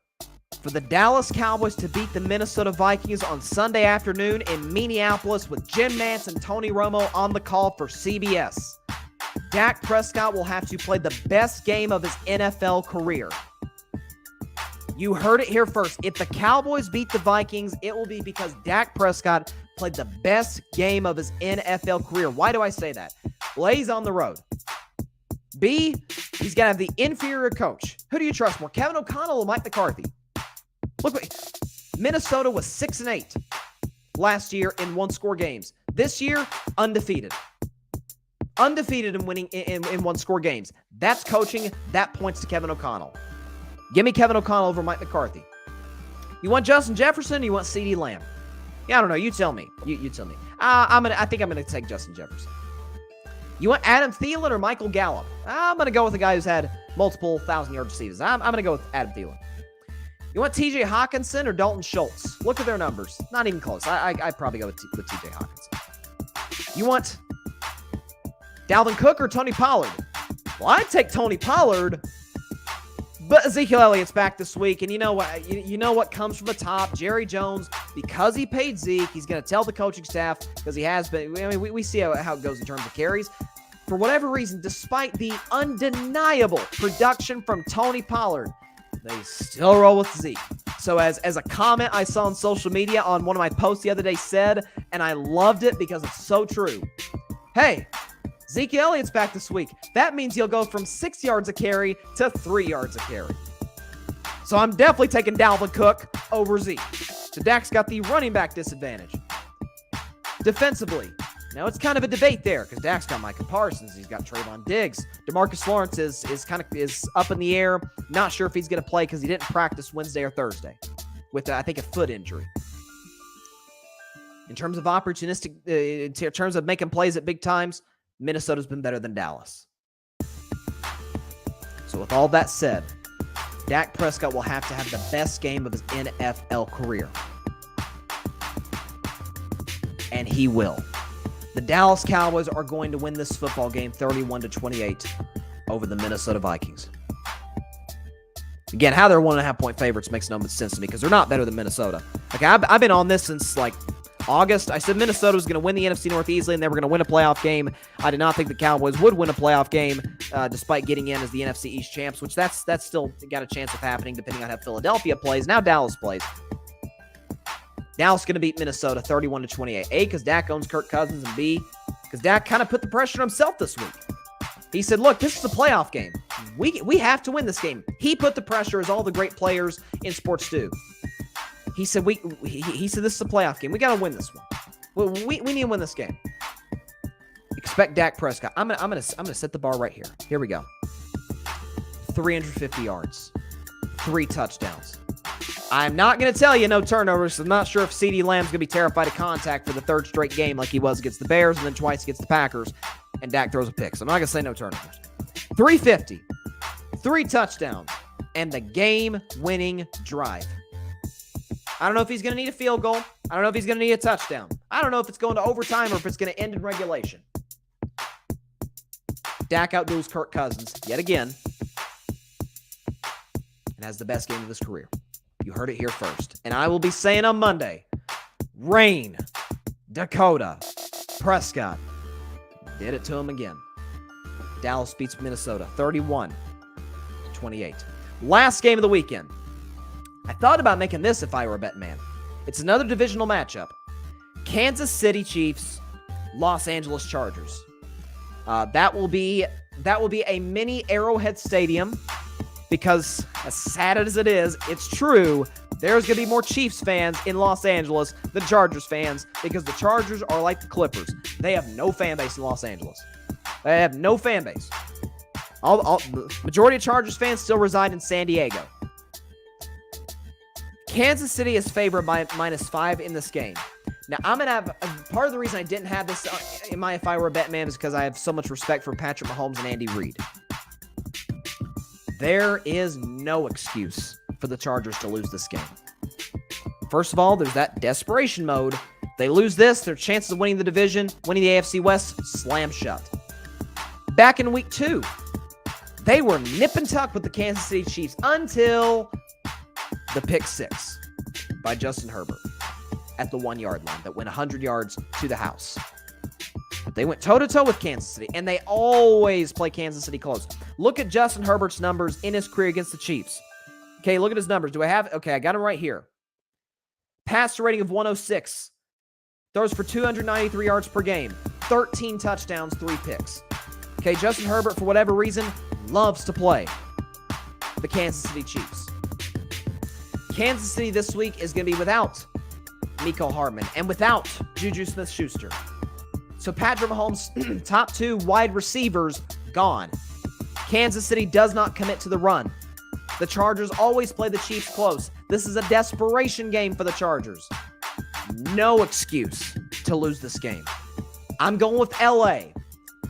for the Dallas Cowboys to beat the Minnesota Vikings on Sunday afternoon in Minneapolis with Jim Nantz and Tony Romo on the call for CBS, Dak Prescott will have to play the best game of his NFL career. You heard it here first. If the Cowboys beat the Vikings, it will be because Dak Prescott played the best game of his NFL career. Why do I say that? Well, A, he's on the road. B, he's going to have the inferior coach. Who do you trust more, Kevin O'Connell or Mike McCarthy? Look, Minnesota was 6-8 last year in one-score games. This year, undefeated. Undefeated in winning in one-score games. That's coaching. That points to Kevin O'Connell. Give me Kevin O'Connell over Mike McCarthy. You want Justin Jefferson or you want CeeDee Lamb? Yeah, I don't know. You tell me. You tell me. I think I'm gonna take Justin Jefferson. You want Adam Thielen or Michael Gallup? I'm gonna go with the guy who's had multiple 1,000-yard seasons. I'm gonna go with Adam Thielen. You want TJ Hawkinson or Dalton Schultz? Look at their numbers. Not even close. I'd probably go with TJ Hawkinson. You want Dalvin Cook or Tony Pollard? Well, I'd take Tony Pollard, but Ezekiel Elliott's back this week, and you know what? You know what comes from the top. Jerry Jones, because he paid Zeke, he's going to tell the coaching staff, because he has been. I mean, we see how it goes in terms of carries. For whatever reason, despite the undeniable production from Tony Pollard, they still roll with Zeke. So as a comment I saw on social media on one of my posts the other day said, and I loved it because it's so true. Hey, Zeke Elliott's back this week. That means he'll go from 6 yards a carry to 3 yards a carry. So I'm definitely taking Dalvin Cook over Zeke. So Dak's got the running back disadvantage. Defensively, now it's kind of a debate there because Dak's got Micah Parsons. He's got Trayvon Diggs. DeMarcus Lawrence is up in the air. Not sure if he's going to play because he didn't practice Wednesday or Thursday with, I think, a foot injury. In terms of opportunistic, in terms of making plays at big times, Minnesota's been better than Dallas. So with all that said, Dak Prescott will have to have the best game of his NFL career. And he will. The Dallas Cowboys are going to win this football game 31-28 over the Minnesota Vikings. Again, how they're 1.5-point favorites makes no sense to me because they're not better than Minnesota. Okay, I've been on this since like August. I said Minnesota was going to win the NFC North easily and they were going to win a playoff game. I did not think the Cowboys would win a playoff game despite getting in as the NFC East champs, which that's still got a chance of happening depending on how Philadelphia plays. Now Dallas plays. Dallas going to beat Minnesota 31-28. A, because Dak owns Kirk Cousins, and B, because Dak kind of put the pressure on himself this week. He said, look, this is a playoff game. We have to win this game. He put the pressure, as all the great players in sports do. He said, he said this is a playoff game. We got to win this one. We need to win this game. Expect Dak Prescott. I'm gonna set the bar right here. Here we go. 350 yards. 3 touchdowns. I'm not going to tell you no turnovers. I'm not sure if CeeDee Lamb's going to be terrified of contact for the 3rd straight game like he was against the Bears and then twice against the Packers, and Dak throws a pick. So I'm not going to say no turnovers. 350, 3 touchdowns, and the game-winning drive. I don't know if he's going to need a field goal. I don't know if he's going to need a touchdown. I don't know if it's going to overtime or if it's going to end in regulation. Dak outduels Kirk Cousins yet again and has the best game of his career. You heard it here first. And I will be saying on Monday, Rain, Dakota, Prescott did it to him again. Dallas beats Minnesota 31-28. Last game of the weekend. I thought about making this if I were a Bettin Man. It's another divisional matchup. Kansas City Chiefs, Los Angeles Chargers. That will be a mini Arrowhead Stadium. Because as sad as it is, it's true, there's going to be more Chiefs fans in Los Angeles than Chargers fans because the Chargers are like the Clippers. They have no fan base in Los Angeles. They have no fan base. The majority of Chargers fans still reside in San Diego. Kansas City is favored by -5 in this game. Now, I'm going to have part of the reason I didn't have this in my if I were a Bettin Man is because I have so much respect for Patrick Mahomes and Andy Reid. There is no excuse for the Chargers to lose this game. First of all, there's that desperation mode. They lose this, their chances of winning the division, winning the AFC West, slam shut. Back in week 2, they were nip and tuck with the Kansas City Chiefs until the pick 6 by Justin Herbert at the 1-yard line that went 100 yards to the house. They went toe-to-toe with Kansas City, and they always play Kansas City close. Look at Justin Herbert's numbers in his career against the Chiefs. Okay, look at his numbers. Do I have? Okay, I got him right here. Passer rating of 106. Throws for 293 yards per game. 13 touchdowns, 3 picks. Okay, Justin Herbert, for whatever reason, loves to play the Kansas City Chiefs. Kansas City this week is going to be without Mecole Hardman and without Juju Smith-Schuster. So Patrick Mahomes' top 2 wide receivers gone. Kansas City does not commit to the run. The Chargers always play the Chiefs close. This is a desperation game for the Chargers. No excuse to lose this game. I'm going with LA.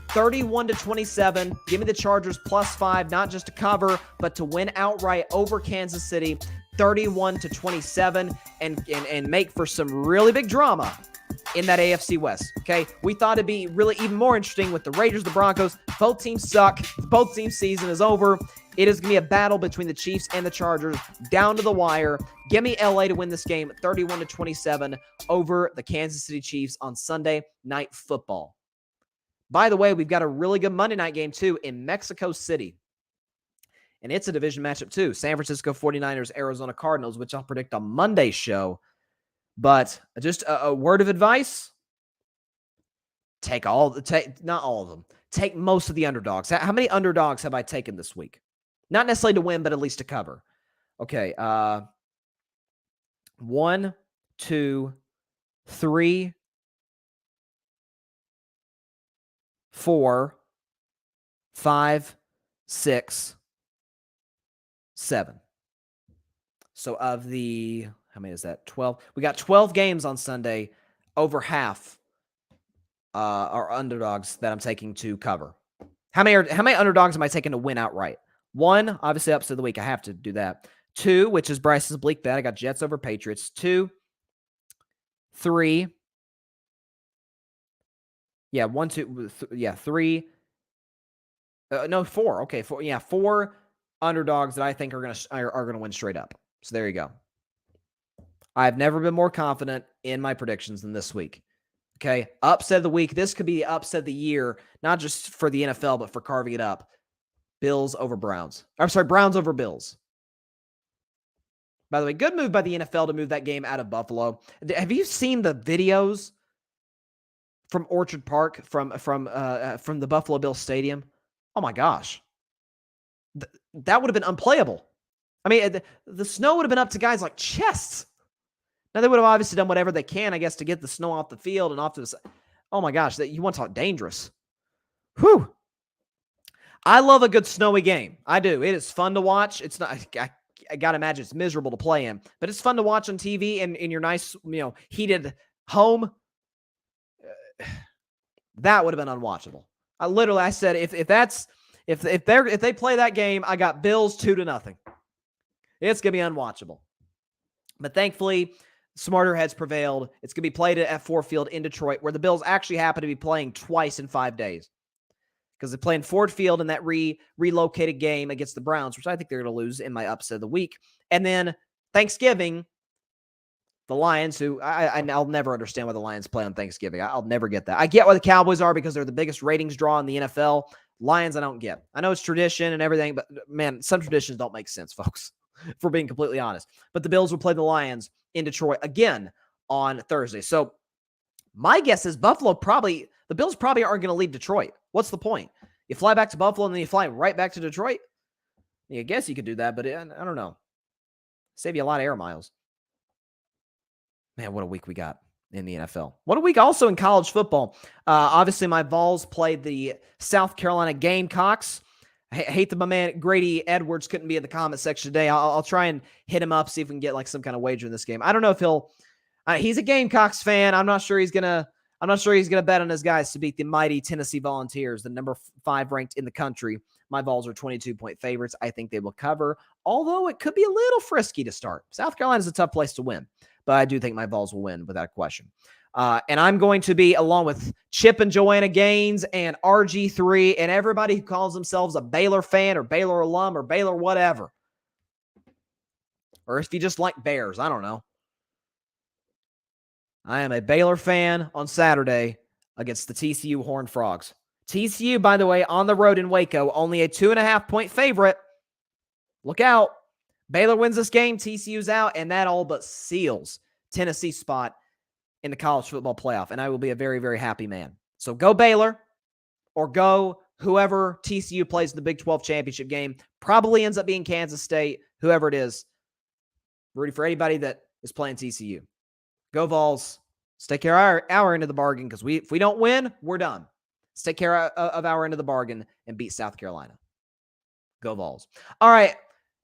31-27. Give me the Chargers +5, not just to cover, but to win outright over Kansas City. 31-27 and make for some really big drama in that AFC West. Okay, we thought it'd be really even more interesting with the Raiders, the Broncos. Both teams suck. Both teams' season is over. It is going to be a battle between the Chiefs and the Chargers down to the wire. Give me LA to win this game 31-27 over the Kansas City Chiefs on Sunday Night Football. By the way, we've got a really good Monday night game too in Mexico City. And it's a division matchup too. San Francisco 49ers, Arizona Cardinals, which I'll predict on Monday's show. But just a word of advice, not all of them. Take most of the underdogs. How many underdogs have I taken this week? Not necessarily to win, but at least to cover. Okay. 1, 2, 3, 4, 5, 6, 7. So of the, how many is that? 12. We got 12 games on Sunday. Over half are underdogs that I'm taking to cover. How many underdogs am I taking to win outright? 1, obviously upset of the week. I have to do that. 2, which is Bryson's Bleak bet. I got Jets over Patriots. 2, 3. Yeah, 1, 2. 3. No, 4. Okay, 4. Yeah, 4 underdogs that I think are gonna win straight up. So there you go. I've never been more confident in my predictions than this week. Okay, upset of the week. This could be the upset of the year, not just for the NFL, but for carving it up. Bills over Browns. I'm sorry, Browns over Bills. By the way, good move by the NFL to move that game out of Buffalo. Have you seen the videos from Orchard Park from the Buffalo Bills Stadium? Oh my gosh, that would have been unplayable. I mean, the snow would have been up to guys like chests. Now, they would have obviously done whatever they can, I guess, to get the snow off the field and off to the... Oh, my gosh. You want to talk dangerous. Whew. I love a good snowy game. I do. It is fun to watch. It's not... I got to imagine it's miserable to play in. But it's fun to watch on TV and in your nice, heated home. That would have been unwatchable. I said, if they play that game, I got Bills 2-0. It's going to be unwatchable. But thankfully... smarter heads prevailed. It's going to be played at Ford Field in Detroit, where the Bills actually happen to be playing twice in 5 days. Because they're playing Ford Field in that relocated game against the Browns, which I think they're going to lose in my upset of the week. And then Thanksgiving, the Lions, who I'll never understand why the Lions play on Thanksgiving. I'll never get that. I get why the Cowboys are, because they're the biggest ratings draw in the NFL. Lions, I don't get. I know it's tradition and everything, but man, some traditions don't make sense, folks, if we're being completely honest. But the Bills will play the Lions in Detroit again on Thursday. So my guess is the Bills probably aren't going to leave Detroit. What's the point? You fly back to Buffalo and then you fly right back to Detroit? I guess you could do that, but I don't know. Save you a lot of air miles. Man, what a week we got in the NFL. What a week also in college football. Obviously, my Vols played the South Carolina Gamecocks. I hate that my man Grady Edwards couldn't be in the comment section today. I'll try and hit him up, see if we can get like some kind of wager in this game. I don't know if he's a Gamecocks fan. I'm not sure he's gonna bet on his guys to beat the mighty Tennessee Volunteers, the number 5 ranked in the country. My Vols are 22-point favorites. I think they will cover, although it could be a little frisky to start. South Carolina's a tough place to win, but I do think my Vols will win without question. And I'm going to be, along with Chip and Joanna Gaines and RG3 and everybody who calls themselves a Baylor fan or Baylor alum or Baylor whatever. Or if you just like Bears, I don't know. I am a Baylor fan on Saturday against the TCU Horned Frogs. TCU, by the way, on the road in Waco, only a 2.5-point favorite. Look out. Baylor wins this game, TCU's out, and that all but seals Tennessee's spot in the college football playoff, and I will be a very, very happy man. So go Baylor, or go whoever TCU plays in the Big 12 championship game. Probably ends up being Kansas State, whoever it is. Rooting for anybody that is playing TCU. Go Vols. Let's take care of our end of the bargain, because if we don't win, we're done. Let's take care of our end of the bargain and beat South Carolina. Go Vols. All right.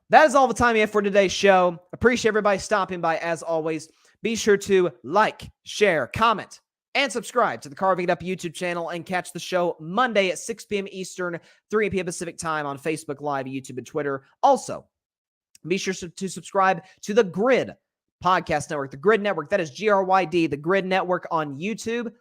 That is all the time we have for today's show. Appreciate everybody stopping by as always. Be sure to like, share, comment, and subscribe to the Carving It Up YouTube channel, and catch the show Monday at 6 p.m. Eastern, 3 p.m. Pacific time on Facebook Live, YouTube, and Twitter. Also, Be sure to subscribe to the Grid Podcast Network, the Grid Network. That is GRYD, the Grid Network on YouTube.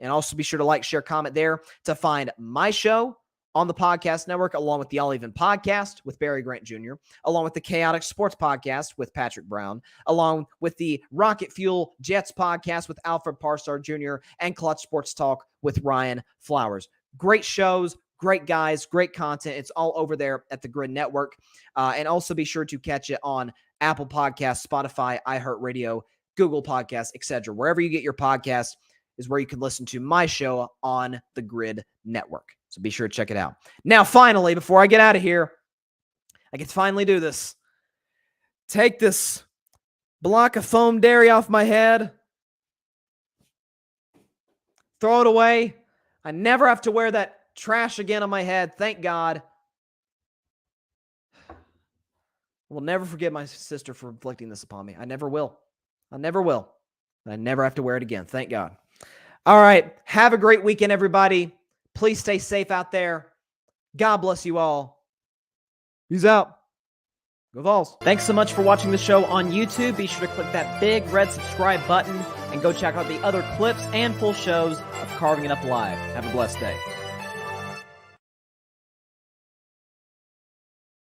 And also be sure to like, share, comment there to find my show on the podcast network, along with the All Even Podcast with Barry Grant Jr., along with the Chaotic Sports Podcast with Patrick Brown, along with the Rocket Fuel Jets Podcast with Alfred Parsar Jr., and Clutch Sports Talk with Ryan Flowers. Great shows, great guys, great content. It's all over there at the Grid Network. And also be sure to catch it on Apple Podcasts, Spotify, iHeartRadio, Google Podcasts, etc. Wherever you get your podcasts is where you can listen to my show on the Grid Network. So be sure to check it out. Now, finally, before I get out of here, I can finally do this. Take this block of foam dairy off my head. Throw it away. I never have to wear that trash again on my head. Thank God. I will never forgive my sister for inflicting this upon me. I never will. I never will. I never have to wear it again. Thank God. All right. Have a great weekend, everybody. Please stay safe out there. God bless you all. Peace out. Go Vols. Thanks so much for watching the show on YouTube. Be sure to click that big red subscribe button and go check out the other clips and full shows of Carving It Up Live. Have a blessed day.